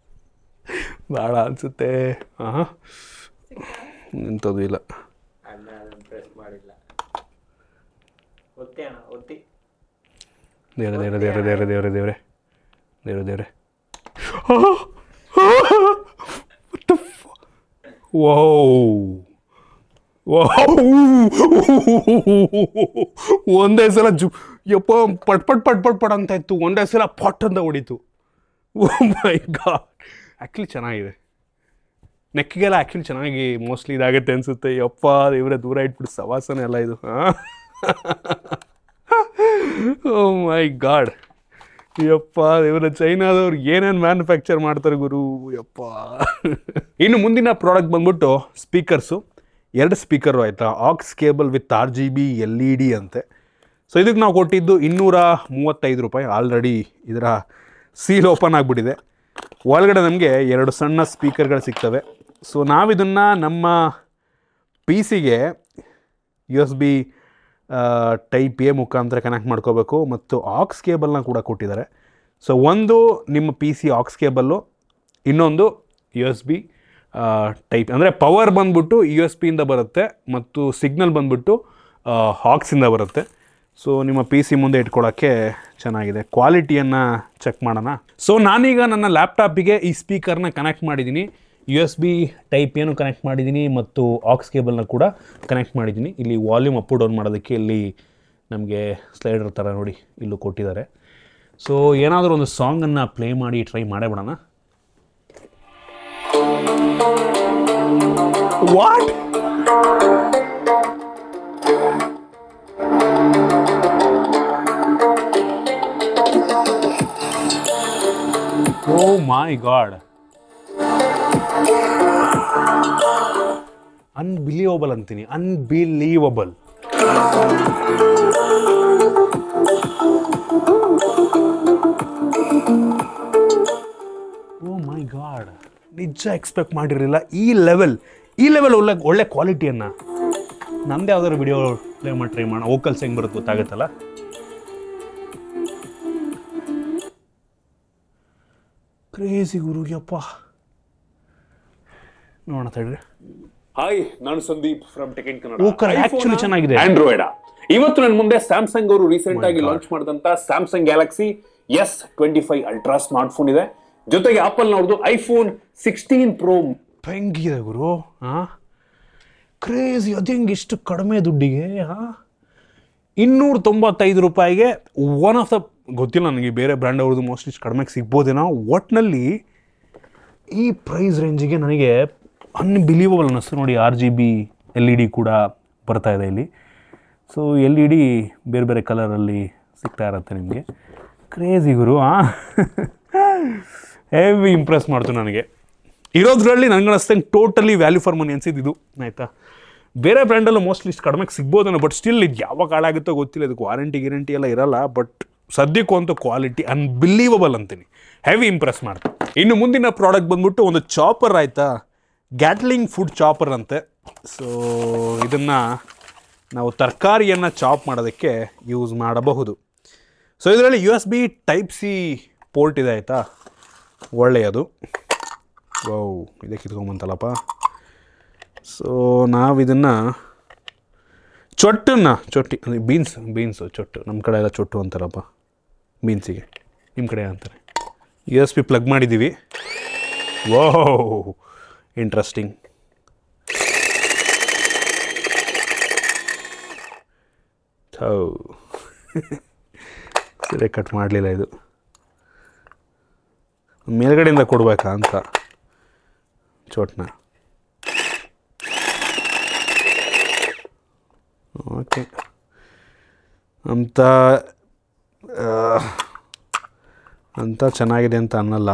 ಭಾಳ ಅನ್ಸುತ್ತೆ. ಹಾಂ ಇಂಥದ್ದು ಇಲ್ಲ. ಅಣ್ಣ ಅದನ್ನು ಪ್ರೆಸ್ ಮಾಡಿಲ್ಲ. ಒತ್ತಿ ಅಣ್ಣ, ಒತ್ತಿ. ದೇವ್ರೆ ದೇವ್ರೆ ದೇವ್ರೆ ದೇವ್ರೆ ದೇವ್ರೆ ದೇವ್ರೆ ದೇವ್ರೆ ದೇವ್ರೆ. ಒಂದೇ ಸಲ ಯಪ್ಪ ಪಟ್ ಪಟ್ ಪಟ್ ಪಟ್ ಪಟ್ ಅಂತ ಇತ್ತು. ಒಂದೇ ಸಲ ಪಟ್ ಅಂತ ಹೊಡಿತು. ಓ ಮೈ ಗಾಡ್. ಆ್ಯಕ್ಚುಲಿ ಚೆನ್ನಾಗಿದೆ. ನೆಕ್ಕಿಗೆಲ್ಲ ಆ್ಯಕ್ಚುಲಿ ಚೆನ್ನಾಗಿ ಮೋಸ್ಟ್ಲಿ ಇದಾಗುತ್ತೆ ಅನಿಸುತ್ತೆ. ಯಪ್ಪ ಇವರೇ ದೂರ ಇಟ್ಬಿಟ್ಟು ಸವಾಸನೆ ಎಲ್ಲ ಇದು. ಓ ಮೈ ಗಾಡ್. ಯಪ್ಪ ಇವರ ಚೈನಾದವ್ರು ಏನೇನು ಮ್ಯಾನುಫ್ಯಾಕ್ಚರ್ ಮಾಡ್ತಾರೆ ಗುರು. ಯಪ್ಪ. ಇನ್ನು ಮುಂದಿನ ಪ್ರಾಡಕ್ಟ್ ಬಂದ್ಬಿಟ್ಟು ಸ್ಪೀಕರ್ಸು. 2 ಸ್ಪೀಕರು ಆಯಿತಾ. Axe cable with RGB LED ಅಂತೆ. ಸೊ ಇದಕ್ಕೆ ನಾವು ಕೊಟ್ಟಿದ್ದು 235 ರೂಪಾಯಿ. ಆಲ್ರೆಡಿ ಇದರ ಸೀಲ್ ಓಪನ್ ಆಗಿಬಿಟ್ಟಿದೆ. ಒಳಗಡೆ ನಮಗೆ 2 ಸಣ್ಣ ಸ್ಪೀಕರ್ಗಳು ಸಿಗ್ತವೆ. ಸೊ ನಾವಿದನ್ನು ನಮ್ಮ PC-ಗೆ USB ಟೈಪ್ A ಮುಖಾಂತರ ಕನೆಕ್ಟ್ ಮಾಡ್ಕೋಬೇಕು. ಮತ್ತು ಆಕ್ಸ್ ಕೇಬಲ್ನ ಕೂಡ ಕೊಟ್ಟಿದ್ದಾರೆ. ಸೊ ಒಂದು ನಿಮ್ಮ PC ಆಕ್ಸ್ ಕೇಬಲ್ಲು, ಇನ್ನೊಂದು USB ಟೈಪ್. ಅಂದರೆ ಪವರ್ ಬಂದ್ಬಿಟ್ಟು USB-ಇಂದ ಬರುತ್ತೆ ಮತ್ತು ಸಿಗ್ನಲ್ ಬಂದ್ಬಿಟ್ಟು ಆಕ್ಸಿಂದ ಬರುತ್ತೆ. ಸೊ ನಿಮ್ಮ PC ಮುಂದೆ ಇಟ್ಕೊಳ್ಳೋಕ್ಕೆ ಚೆನ್ನಾಗಿದೆ. ಕ್ವಾಲಿಟಿಯನ್ನು ಚೆಕ್ ಮಾಡೋಣ. ಸೊ ನಾನೀಗ ನನ್ನ ಲ್ಯಾಪ್ಟಾಪಿಗೆ ಈ ಸ್ಪೀಕರ್ನ ಕನೆಕ್ಟ್ ಮಾಡಿದ್ದೀನಿ. USB ಟೈಪ್ ಏನು ಕನೆಕ್ಟ್ ಮಾಡಿದ್ದೀನಿ ಮತ್ತು ಆಕ್ಸ್ ಕೇಬಲ್ನ ಕೂಡ ಕನೆಕ್ಟ್ ಮಾಡಿದ್ದೀನಿ. ಇಲ್ಲಿ ವಾಲ್ಯೂಮ್ ಅಪ್ ಡೌನ್ ಮಾಡೋದಕ್ಕೆ ಇಲ್ಲಿ ನಮಗೆ ಸ್ಲೈಡರ್ ಥರ ನೋಡಿ ಇಲ್ಲೂ ಕೊಟ್ಟಿದ್ದಾರೆ. ಸೊ ಏನಾದರೂ ಒಂದು ಸಾಂಗನ್ನು ಪ್ಲೇ ಮಾಡಿ ಟ್ರೈ ಮಾಡೇ ಬಿಡೋಣ. What? Oh my god. Unbelievable ಅಂತೀನಿ. ಅನ್ಬಿಲೀವಬಲ್. Oh my god. ನಿಜ ಎಕ್ಸ್ಪೆಕ್ಟ್ ಮಾಡಿರಲಿಲ್ಲ ಈ ಲೆವೆಲ್ ಒಳ್ಳೆ ಕ್ವಾಲಿಟಿಯನ್ನು. ನಮ್ಮದೇ ಯಾವ್ದಾದ್ರು ವಿಡಿಯೋ ಪ್ಲೇ ಮಾಡಿ ಟ್ರೈ ಮಾಡೋಣ. ವೋಕಲ್ಸ್ ಹೆಂಗೆ ಬರುತ್ತೆ ಗೊತ್ತಾಗುತ್ತಲ್ಲ. ಕ್ರೇಜಿ ಗುರು. ಯಪ್ಪ ನೋಡೋಣ ತಡ್ರಿ. ಹಾಯ್, ನಾನು Sandeep from tech in Kannada. Vocal actually ಚೆನ್ನಾಗಿದೆ. ಆಂಡ್ರಾಯ್ಡ್. ಇವತ್ತು ನನ್ನ ಮುಂದೆ ಸ್ಯಾಮ್ಸಂಗ್ ಅವರು ರೀಸೆಂಟ್ ಆಗಿ ಲಾಂಚ್ ಮಾಡಿದಂತ Samsung Galaxy S25 ultra smart phone ಇದೆ. ಜೊತೆಗೆ ಆಪಲ್ ನವ್ರದ್ದು iPhone 16 Pro. ಹೆಂಗಿದೆ ಗುರು. ಕ್ರೇಜಿ. ಅದು ಹೆಂಗೆ ಇಷ್ಟು ಕಡಿಮೆ ದುಡ್ಡಿಗೆ? 295 ರೂಪಾಯಿಗೆ ಒನ್ ಆಫ್ ದ, ಗೊತ್ತಿಲ್ಲ ನನಗೆ ಬೇರೆ ಬ್ರ್ಯಾಂಡ್ ಅವ್ರದ್ದು ಮೋಸ್ಟ್ಲಿ ಕಡಿಮೆಗೆ ಸಿಗ್ಬೋದೇನೋ. ಒಟ್ಟಿನಲ್ಲಿ ಈ ಪ್ರೈಸ್ ರೇಂಜಿಗೆ ನನಗೆ ಅನ್ಬಿಲೀವಬಲ್ ಅನ್ನಿಸ್ತು. ನೋಡಿ RGB LED ಕೂಡ ಬರ್ತಾ ಇದೆ ಇಲ್ಲಿ. ಸೊ LED ಬೇರೆ ಬೇರೆ ಕಲರಲ್ಲಿ ಸಿಗ್ತಾ ಇರುತ್ತೆ ನಿಮಗೆ. ಕ್ರೇಜಿ ಗುರು. ಹೆವಿ ಇಂಪ್ರೆಸ್ ಮಾಡ್ತು ನನಗೆ. ಇರೋದ್ರಲ್ಲಿ ನನಗೆ ಅನಿಸ್ತಂಗೆ ಟೋಟಲಿ ವ್ಯಾಲ್ಯೂ ಫಾರ್ ಮನಿ ಅನ್ಸಿದ್ದು ಇದು ಆಯಿತಾ. ಬೇರೆ ಬ್ರ್ಯಾಂಡಲ್ಲೂ ಮೋಸ್ಟ್ಲಿ ಇಷ್ಟು ಕಡಿಮೆಗೆ ಸಿಗ್ಬೋದೇನೋ. ಬಟ್ ಸ್ಟಿಲ್ ಇದು ಯಾವಾಗ ಹಾಳಾಗುತ್ತೋ ಗೊತ್ತಿಲ್ಲ. ಇದಕ್ಕೆ ವಾರಂಟಿ ಎಲ್ಲ ಇರಲ್ಲ. ಬಟ್ ಸದ್ಯಕ್ಕೂ ಅಂತೂ ಕ್ವಾಲಿಟಿ ಅನ್ಬಿಲೀವಬಲ್ ಅಂತೀನಿ. ಹೆವಿ ಇಂಪ್ರೆಸ್ ಮಾಡ್ತು. ಇನ್ನು ಮುಂದಿನ ಪ್ರಾಡಕ್ಟ್ ಬಂದ್ಬಿಟ್ಟು ಒಂದು ಚಾಪರ್ ಆಯಿತಾ. ಗ್ಯಾಟ್ಲಿಂಗ್ ಫುಡ್ ಚಾಪರ್ ಅಂತೆ. ಸೊ ಇದನ್ನು ನಾವು ತರಕಾರಿಯನ್ನು ಚಾಪ್ ಮಾಡೋದಕ್ಕೆ ಯೂಸ್ ಮಾಡಬಹುದು. ಸೊ ಇದರಲ್ಲಿ USB Type-C ಪೋರ್ಟ್ ಇದೆ ಆಯಿತಾ. ಒಳ್ಳೆಯದು. ವೌ, ಇದಕ್ಕೆ ಕಿತ್ಕೊಂಬಂತಲ್ಲಪ್ಪ. ಸೊ ನಾವಿದನ್ನು ಚೊಟ್ಟಿ ಅಂದರೆ ಬೀನ್ಸು ಚೊಟ್ಟು, ನಮ್ಮ ಕಡೆ ಎಲ್ಲ ಚೊಟ್ಟು ಅಂತಾರಪ್ಪ ಬೀನ್ಸಿಗೆ, ನಿಮ್ಮ ಕಡೆ ಅಂತಾರೆ. USB ಪ್ಲಗ್ ಮಾಡಿದ್ದೀವಿ. ವಾಹ್ ಇಂಟ್ರೆಸ್ಟಿಂಗ್. ಸರಿ ಕಟ್ ಮಾಡಲಿಲ್ಲ ಇದು, ಮೇಲ್ಗಡೆಯಿಂದ ಕೊಡಬೇಕಾ ಅಂತ ಚೋಟ್ನ. ಓಕೆ ಅಂತ ಚೆನ್ನಾಗಿದೆ ಅಂತ ಅನ್ನಲ್ಲ,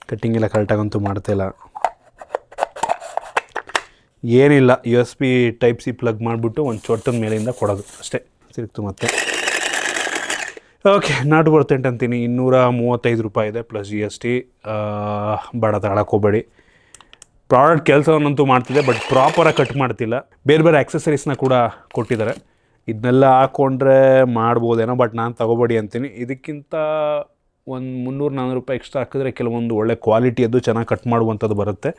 ಕಟ್ಟಿಂಗ್ ಎಲ್ಲ ಕರೆಕ್ಟಾಗಂತೂ ಮಾಡ್ತಾಯಿಲ್ಲ. ಏನಿಲ್ಲ, USB Type-C ಪ್ಲಗ್ ಮಾಡಿಬಿಟ್ಟು ಒಂದು ಚೊಟ್ಟದ ಮೇಲಿಂದ ಕೊಡೋದು ಅಷ್ಟೇ, ಸಿಕ್ತು ಮತ್ತೆ. ಓಕೆ, ನಾಟ್ ವರ್ತ್ ಇಟ್ ಅಂತೀನಿ. 235 ರೂಪಾಯಿ ಇದೆ ಪ್ಲಸ್ GST. ಬೇಡ ತಗೊಳಕ್ಕೆ ಹೋಗಬೇಡಿ. ಪ್ರಾಡಕ್ಟ್ ಕೆಲಸವನ್ನಂತೂ ಮಾಡ್ತಿದೆ, ಬಟ್ ಪ್ರಾಪರಾಗಿ ಕಟ್ ಮಾಡ್ತಿಲ್ಲ. ಬೇರೆ ಬೇರೆ ಆಕ್ಸೆಸರೀಸ್ನ ಕೂಡ ಕೊಟ್ಟಿದ್ದಾರೆ, ಇದನ್ನೆಲ್ಲ ಹಾಕ್ಕೊಂಡ್ರೆ ಮಾಡ್ಬೋದೇನೋ, ಬಟ್ ನಾನು ತಗೋಬೇಡಿ ಅಂತೀನಿ. ಇದಕ್ಕಿಂತ ಒಂದು 300-400 ರೂಪಾಯಿ ಎಕ್ಸ್ಟ್ರಾ ಹಾಕಿದ್ರೆ ಕೆಲವೊಂದು ಒಳ್ಳೆ ಕ್ವಾಲಿಟಿಯದ್ದು ಚೆನ್ನಾಗಿ ಕಟ್ ಮಾಡುವಂಥದ್ದು ಬರುತ್ತೆ,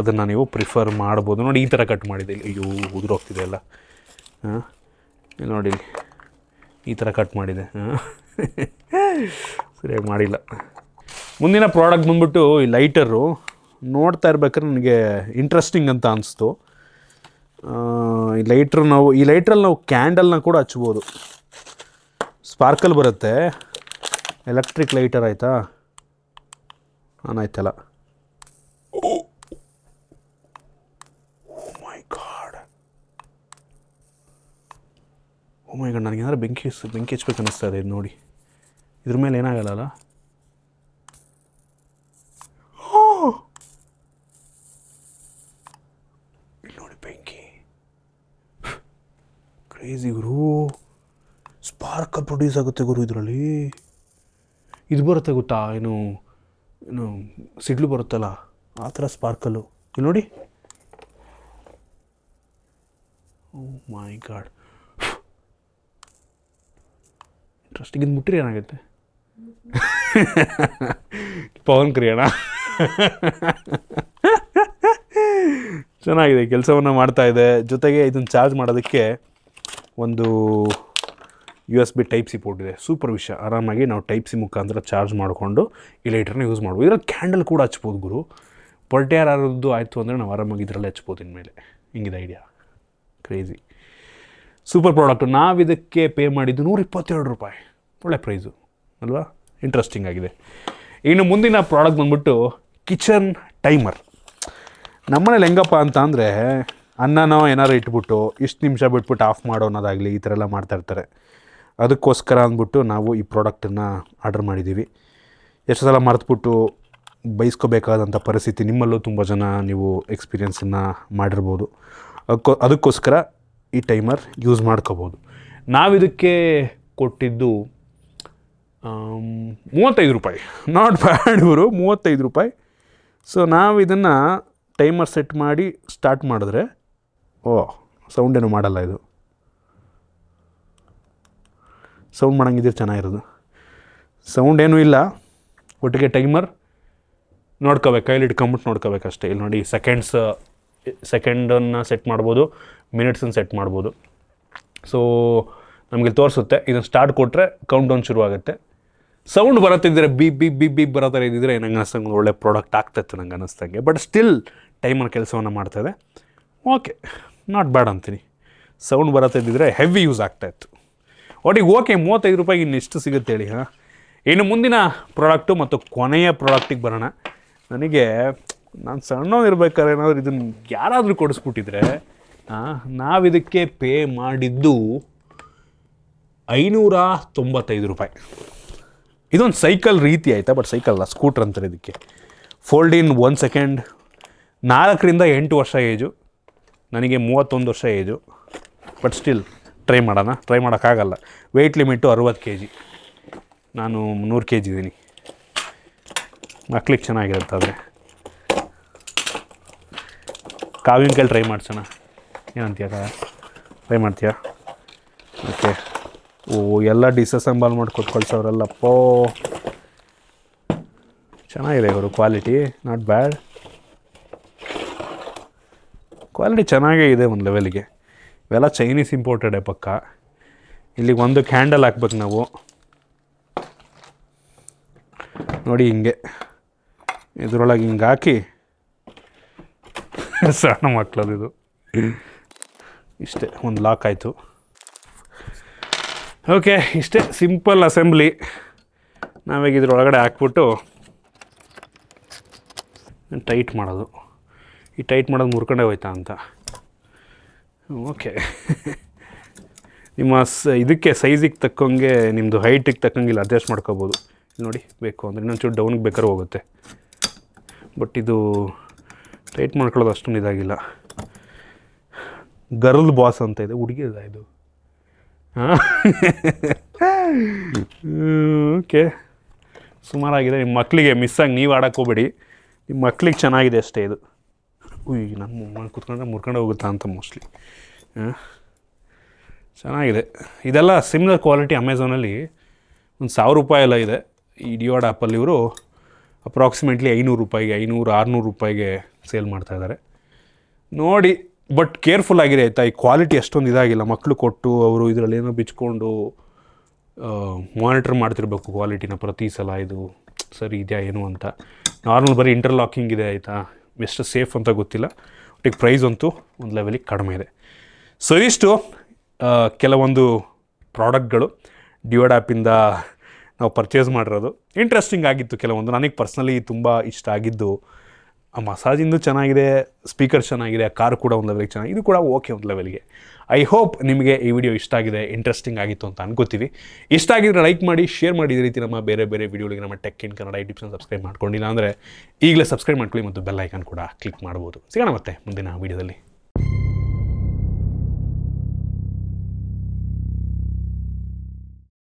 ಅದನ್ನು ನೀವು ಪ್ರಿಫರ್ ಮಾಡ್ಬೋದು. ನೋಡಿ ಈ ಥರ ಕಟ್ ಮಾಡಿದೆ, ಅಯ್ಯೋ ಉದುರೋಗ್ತಿದೆ ಎಲ್ಲ. ಹಾಂ ನೋಡಿ ಈ ಥರ ಕಟ್ ಮಾಡಿದೆ. ಸರಿಯಾಗಿ ಮಾಡಿಲ್ಲ. ಮುಂದಿನ ಪ್ರಾಡಕ್ಟ್ ಬಂದ್ಬಿಟ್ಟು ಈ ಲೈಟರು. ನೋಡ್ತಾ ಇರ್ಬೇಕಾದ್ರೆ ನನಗೆ ಇಂಟ್ರೆಸ್ಟಿಂಗ್ ಅಂತ ಅನಿಸ್ತು. ಈ ಲೈಟ್ರಲ್ಲಿ ನಾವು ಕ್ಯಾಂಡಲ್ನ ಕೂಡ ಹಚ್ಬೋದು, ಸ್ಪಾರ್ಕಲ್ ಬರುತ್ತೆ. ಎಲೆಕ್ಟ್ರಿಕ್ ಲೈಟರ್ ಆಯಿತಾ, ಆಯ್ತಲ್ಲ. ಮೈ ಗಾಡ್ ನನಗೇನಾದ್ರು ಬೆಂಕಿ ಹಚ್ಬೇಕು ಅನ್ನಿಸ್ತಾ ಇದೆ ಇದು ನೋಡಿ. ಇದ್ರ ಮೇಲೆ ಏನಾಗಲ್ಲ. ಇಲ್ಲಿ ನೋಡಿ ಬೆಂಕಿ, ಕ್ರೇಜಿ ಗುರು. ಸ್ಪಾರ್ಕಲ್ ಪ್ರೊಡ್ಯೂಸ್ ಆಗುತ್ತೆ ಗುರು ಇದರಲ್ಲಿ. ಇದು ಬರುತ್ತೆ ಗೊತ್ತಾ, ಏನು ಸಿಡ್ಲು ಬರುತ್ತಲ್ಲ ಆ ಥರ ಸ್ಪಾರ್ಕಲ್ಲು. ಇಲ್ಲಿ ನೋಡಿ, ಓ ಮೈ ಗಾಡ್ ಇಂಟ್ರೆಸ್ಟಿಂಗ್. ಇದು ಮುಟ್ರಿ ಏನಾಗುತ್ತೆ? ಪವನ್ ಕ್ರಿಯಣ ಚೆನ್ನಾಗಿದೆ, ಕೆಲಸವನ್ನು ಮಾಡ್ತಾ ಇದೆ. ಜೊತೆಗೆ ಇದನ್ನು ಚಾರ್ಜ್ ಮಾಡೋದಕ್ಕೆ ಒಂದು USB Type-C ಪೋರ್ಟ್ ಇದೆ. ಸೂಪರ್ ವಿಷಯ. ಆರಾಮಾಗಿ ನಾವು Type-C ಮುಖಾಂತರ ಚಾರ್ಜ್ ಮಾಡಿಕೊಂಡು ಈ ಲೈಟರ್ನ ಯೂಸ್ ಮಾಡ್ಬೋದು. ಇದರಲ್ಲಿ ಕ್ಯಾಂಡಲ್ ಕೂಡ ಹಚ್ಬೋದು ಗುರು. ಪರ್ಟಿಯರ್ ಯಾರದ್ದು ಆಯಿತು ಅಂದರೆ ನಾವು ಆರಾಮಾಗಿ ಇದರಲ್ಲೇ ಹಚ್ಬೋದು ಇನ್ಮೇಲೆ. ಹಿಂಗಿದೆ ಐಡಿಯಾ, ಕ್ರೇಜಿ ಸೂಪರ್ ಪ್ರಾಡಕ್ಟು. ನಾವು ಇದಕ್ಕೆ ಪೇ ಮಾಡಿದ್ದು 122 ರೂಪಾಯಿ. ಒಳ್ಳೆ ಪ್ರೈಸು ಅಲ್ವಾ, ಇಂಟ್ರೆಸ್ಟಿಂಗ್ ಆಗಿದೆ. ಇನ್ನು ಮುಂದಿನ ಪ್ರಾಡಕ್ಟ್ ಬಂದ್ಬಿಟ್ಟು ಕಿಚನ್ ಟೈಮರ್. ನಮ್ಮನೇಲಿ ಹೆಂಗಪ್ಪ ಅಂತ ಅಂದರೆ, ಅನ್ನನೋ ಏನಾರು ಇಟ್ಬಿಟ್ಟು ಇಷ್ಟು ನಿಮಿಷ ಬಿಟ್ಬಿಟ್ಟು ಆಫ್ ಮಾಡೋ ಅನ್ನೋದಾಗಲಿ ಈ ಥರ ಎಲ್ಲ ಮಾಡ್ತಾಯಿರ್ತಾರೆ. ಅದಕ್ಕೋಸ್ಕರ ಅಂದ್ಬಿಟ್ಟು ನಾವು ಈ ಪ್ರಾಡಕ್ಟನ್ನು ಆರ್ಡರ್ ಮಾಡಿದ್ದೀವಿ. ಎಷ್ಟು ಸಲ ಮರೆತುಬಿಟ್ಟು ಬೈಸ್ಕೋಬೇಕಾದಂಥ ಪರಿಸ್ಥಿತಿ ನಿಮ್ಮಲ್ಲೂ ತುಂಬ ಜನ ನೀವು ಎಕ್ಸ್ಪೀರಿಯೆನ್ಸನ್ನು ಮಾಡಿರ್ಬೋದು. ಅದಕ್ಕೋಸ್ಕರ ಈ ಟೈಮರ್ ಯೂಸ್ ಮಾಡ್ಕೋಬೋದು. ನಾವಿದಕ್ಕೆ ಕೊಟ್ಟಿದ್ದು 35 ರೂಪಾಯಿ. ನಾಟ್ ಬ್ಯಾಡ್ ಇವರು, 35 ರೂಪಾಯಿ. ಸೊ ನಾವು ಇದನ್ನು ಟೈಮರ್ ಸೆಟ್ ಮಾಡಿ ಸ್ಟಾರ್ಟ್ ಮಾಡಿದ್ರೆ, ಸೌಂಡೇನು ಮಾಡಲ್ಲ. ಇದು ಸೌಂಡ್ ಮಾಡೋಂಗಿದ್ರೆ ಚೆನ್ನಾಗಿರೋದು. ಸೌಂಡ್ ಏನೂ ಇಲ್ಲ, ಒಟ್ಟಿಗೆ ಟೈಮರ್ ನೋಡ್ಕೋಬೇಕು, ಕೈಲಿ ಇಟ್ಕೊಂಬಿಟ್ಟು ನೋಡ್ಕೋಬೇಕಷ್ಟೇ. ಇಲ್ಲಿ ನೋಡಿ ಸೆಕೆಂಡನ್ನು ಸೆಟ್ ಮಾಡ್ಬೋದು, ಮಿನಿಟ್ಸನ್ನು ಸೆಟ್ ಮಾಡ್ಬೋದು. ಸೊ ನಮಗೆ ತೋರಿಸುತ್ತೆ. ಇದನ್ನು ಸ್ಟಾರ್ಟ್ ಕೊಟ್ಟರೆ ಕೌಂಟ್ ಡೌನ್ ಶುರುವಾಗುತ್ತೆ. ಸೌಂಡ್ ಬರುತ್ತಿದ್ದರೆ ಬಿ ಬರೋ ಥರ ಇದ್ದಿದ್ರೆ ನಂಗೆ ಅನ್ನಿಸ್ತಂಗೆ ಒಳ್ಳೆ ಪ್ರಾಡಕ್ಟ್ ಆಗ್ತಾಯಿತ್ತು ನಂಗೆ ಅನ್ನಿಸ್ತಂಗೆ. ಬಟ್ ಸ್ಟಿಲ್ ಟೈಮರ್ ಕೆಲಸವನ್ನು ಮಾಡ್ತಾಯಿದೆ. ಓಕೆ, ನಾಟ್ ಬ್ಯಾಡ್ ಅಂತೀನಿ. ಸೌಂಡ್ ಬರುತ್ತಿದ್ದರೆ ಹೆವಿ ಯೂಸ್ ಆಗ್ತಾಯಿತ್ತು. ಒಟ್ಟಿಗೆ ಓಕೆ, 35 ರೂಪಾಯಿಗೆ ಇನ್ನೆಷ್ಟು ಸಿಗುತ್ತೆ ಹೇಳಿ. ಹಾಂ, ಇನ್ನು ಮುಂದಿನ ಪ್ರಾಡಕ್ಟು ಮತ್ತು ಕೊನೆಯ ಪ್ರಾಡಕ್ಟಿಗೆ ಬರೋಣ. ನಾನು ಸಣ್ಣವನಿರ್ಬೇಕಾದ್ರೆ ಏನಾದರೂ ಇದನ್ನು ಯಾರಾದರೂ ಕೊಡಿಸ್ಬಿಟ್ಟಿದ್ರೆ, ನಾವಿದಕ್ಕೆ ಪೇ ಮಾಡಿದ್ದು 595 ರೂಪಾಯಿ. ಇದೊಂದು ಸೈಕಲ್ ರೀತಿ ಆಯಿತಾ, ಬಟ್ ಸೈಕಲ್ ಅಲ್ಲ, ಸ್ಕೂಟ್ರ್ ಅಂತಾರೆ ಇದಕ್ಕೆ. ಫೋಲ್ಡ್ ಇನ್ 1 ಸೆಕೆಂಡ್. 4ರಿಂದ 8 ವರ್ಷ ಏಜು, ನನಗೆ 31 ವರ್ಷ ಏಜು. ಬಟ್ ಸ್ಟಿಲ್ ಟ್ರೈ ಮಾಡೋಕ್ಕಾಗಲ್ಲ. Weight limit 60 kg. ನಾನು 100 kg ಇದ್ದೀನಿ. ಮಕ್ಳಿಗೆ ಚೆನ್ನಾಗಿರುತ್ತೆ. ಆದರೆ ಕಾವಿನ ಕೈಲಿ ಟ್ರೈ ಮಾಡ್ಸೋಣ, ಏನಂತೀಯ? ಟ್ರೈ ಮಾಡ್ತೀಯಾ? ಓಕೆ. ಎಲ್ಲ ಡಿಸಸೆಂಬಲ್ ಮಾಡಿ ಕೊಟ್ಕೊಳ್ಸೋರಲ್ಲಪ್ಪೋ. ಚೆನ್ನಾಗಿದೆ ಇವರು, ಕ್ವಾಲಿಟಿ ನಾಟ್ ಬ್ಯಾಡ್. ಕ್ವಾಲಿಟಿ ಚೆನ್ನಾಗೇ ಇದೆ ಒಂದು ಲೆವೆಲ್ಗೆ. ಇವೆಲ್ಲ ಚೈನೀಸ್ ಇಂಪೋರ್ಟೆಡೇ ಪಕ್ಕ. ಇಲ್ಲಿಗೆ ಒಂದು ಕ್ಯಾಂಡಲ್ ಹಾಕ್ಬೇಕು ನಾವು ನೋಡಿ, ಹಿಂಗೆ ಇದ್ರೊಳಗೆ ಹಿಂಗೆ ಹಾಕಿ ಸಣ್ಣ ಮಕ್ಕಳದು ಇದು ಇಷ್ಟೇ, ಒಂದು ಲಾಕ್ ಆಯಿತು. ಓಕೆ, ಇಷ್ಟೇ ಸಿಂಪಲ್ ಅಸೆಂಬ್ಲಿ. ನಾವೀಗ ಇದ್ರೊಳಗಡೆ ಹಾಕ್ಬಿಟ್ಟು ಟೈಟ್ ಮಾಡೋದು. ಈ ಟೈಟ್ ಮಾಡೋದು ಮುರ್ಕೊಂಡೇ ಹೋಯ್ತಾ ಅಂತ. ಓಕೆ, ನಿಮ್ಮ ಇದಕ್ಕೆ ಸೈಜಿಗೆ ತಕ್ಕಂಗೆ ನಿಮ್ಮದು ಹೈಟಿಗೆ ತಕ್ಕಂಗೆ ಇಲ್ಲಿ ಅಡ್ಜಸ್ಟ್ ಮಾಡ್ಕೋಬೋದು. ನೋಡಿ, ಬೇಕು ಅಂದರೆ ಇನ್ನೊಂಚೂರು ಡೌನಿಗೆ ಬೇಕಾದ್ರೂ ಹೋಗುತ್ತೆ. ಬಟ್ ಇದು ಟೈಟ್ ಮಾಡ್ಕೊಳ್ಳೋದು ಅಷ್ಟೊಂದು ಇದಾಗಿಲ್ಲ. ಗರ್ಲ್ ಬಾಸ್ ಅಂತ ಇದೆ, ಹುಡುಗಿದ ಇದು. ಹಾಂ, ಓಕೆ, ಸುಮಾರಾಗಿದೆ. ನಿಮ್ಮ ಮಕ್ಕಳಿಗೆ ಮಿಸ್ಸಾಗಿ ನೀವು ಆಡೋಕ್ಕೆ ಹೋಗ್ಬೇಡಿ, ನಿಮ್ಮ ಮಕ್ಳಿಗೆ ಚೆನ್ನಾಗಿದೆ ಅಷ್ಟೇ ಇದು. ನಾನು ಕೂತ್ಕೊಂಡ್ರೆ ಮುರ್ಕೊಂಡು ಹೋಗುತ್ತಾ ಅಂತ ಮೋಸ್ಟ್ಲಿ. ಚೆನ್ನಾಗಿದೆ. ಇದೆಲ್ಲ ಸಿಮಿಲರ್ ಕ್ವಾಲಿಟಿ ಅಮೆಝಾನಲ್ಲಿ ಒಂದು 1000 ರೂಪಾಯಿ ಎಲ್ಲ ಇದೆ. ಈ ಡಿಯೋಡ್ ಆ್ಯಪಲ್ಲಿ ಇವರು ಅಪ್ರಾಕ್ಸಿಮೇಟ್ಲಿ 500 ರೂಪಾಯಿಗೆ, 500-600 ರೂಪಾಯಿಗೆ ಸೇಲ್ ಮಾಡ್ತಾಯಿದ್ದಾರೆ ನೋಡಿ. ಬಟ್ ಕೇರ್ಫುಲ್ ಆಗಿದೆ ಆಯಿತಾ, ಈ ಕ್ವಾಲಿಟಿ ಅಷ್ಟೊಂದು ಇದಾಗಿಲ್ಲ. ಮಕ್ಕಳು ಕೊಟ್ಟು ಅವರು ಇದರಲ್ಲಿ ಏನೋ ಬಿಚ್ಕೊಂಡು ಮಾನಿಟರ್ ಮಾಡ್ತಿರ್ಬೇಕು ಕ್ವಾಲಿಟಿನ ಪ್ರತಿ ಸಲ, ಇದು ಸರಿ ಇದೆಯಾ ಏನು ಅಂತ. ನಾರ್ಮಲ್ ಬರೀ ಇಂಟರ್ಲಾಕಿಂಗ್ ಇದೆ ಆಯಿತಾ, ಎಷ್ಟು ಸೇಫ್ ಅಂತ ಗೊತ್ತಿಲ್ಲ. ಒಟ್ಟಿಗೆ ಪ್ರೈಸ್ ಅಂತೂ ಒಂದು ಲೆವೆಲಿಗೆ ಕಡಿಮೆ ಇದೆ. ಸೊ ಇಷ್ಟು ಕೆಲವೊಂದು ಪ್ರಾಡಕ್ಟ್ಗಳು ಡಿಯೋಡ್ ಆ್ಯಪಿಂದ ನಾವು ಪರ್ಚೇಸ್ ಮಾಡಿರೋದು. ಇಂಟ್ರೆಸ್ಟಿಂಗ್ ಆಗಿತ್ತು ಕೆಲವೊಂದು. ನನಗೆ ಪರ್ಸ್ನಲಿ ತುಂಬ ಇಷ್ಟ ಆಗಿದ್ದು ಆ ಮಸಾಜಿಂದು ಚೆನ್ನಾಗಿದೆ, ಸ್ಪೀಕರ್ ಚೆನ್ನಾಗಿದೆ, ಆ ಕಾರ್ ಕೂಡ ಒಂದು ಲೆವೆಲ್ಗೆ ಚೆನ್ನಾಗಿದೆ, ಇದು ಕೂಡ ಓಕೆ ಒಂದು ಲೆವೆಲ್ಗೆ. ಐ ಹೋಪ್ ನಿಮಗೆ ಈ ವಿಡಿಯೋ ಇಷ್ಟ ಆಗಿದೆ, ಇಂಟ್ರೆಸ್ಟಿಂಗ್ ಆಗಿತ್ತು ಅಂತ ಅನ್ಕೋತೀವಿ. ಇಷ್ಟ ಆಗಿದ್ರೆ ಲೈಕ್ ಮಾಡಿ, ಶೇರ್ ಮಾಡಿ. ಇದೇ ರೀತಿ ನಮ್ಮ ಬೇರೆ ಬೇರೆ ವೀಡಿಯೋಗಳಿಗೆ ನಮ್ಮ ಟೆಕ್ ಇನ್ ಕನ್ನಡ ಯೂಟ್ಯೂಬ್ನ ಸಬ್ಸ್ಕ್ರೈಬ್ ಮಾಡ್ಕೊಂಡಿಲ್ಲ ಅಂದರೆ ಈಗಲೇ ಸಬ್ಸ್ಕ್ರೈಬ್ ಮಾಡ್ಕೊಳ್ಳಿ ಮತ್ತು ಬೆಲ್ ಐಕಾನ್ ಕೂಡ ಕ್ಲಿಕ್ ಮಾಡ್ಬೋದು. ಸಿಗೋಣ ಮತ್ತೆ ಮುಂದಿನ ವೀಡಿಯೋದಲ್ಲಿ.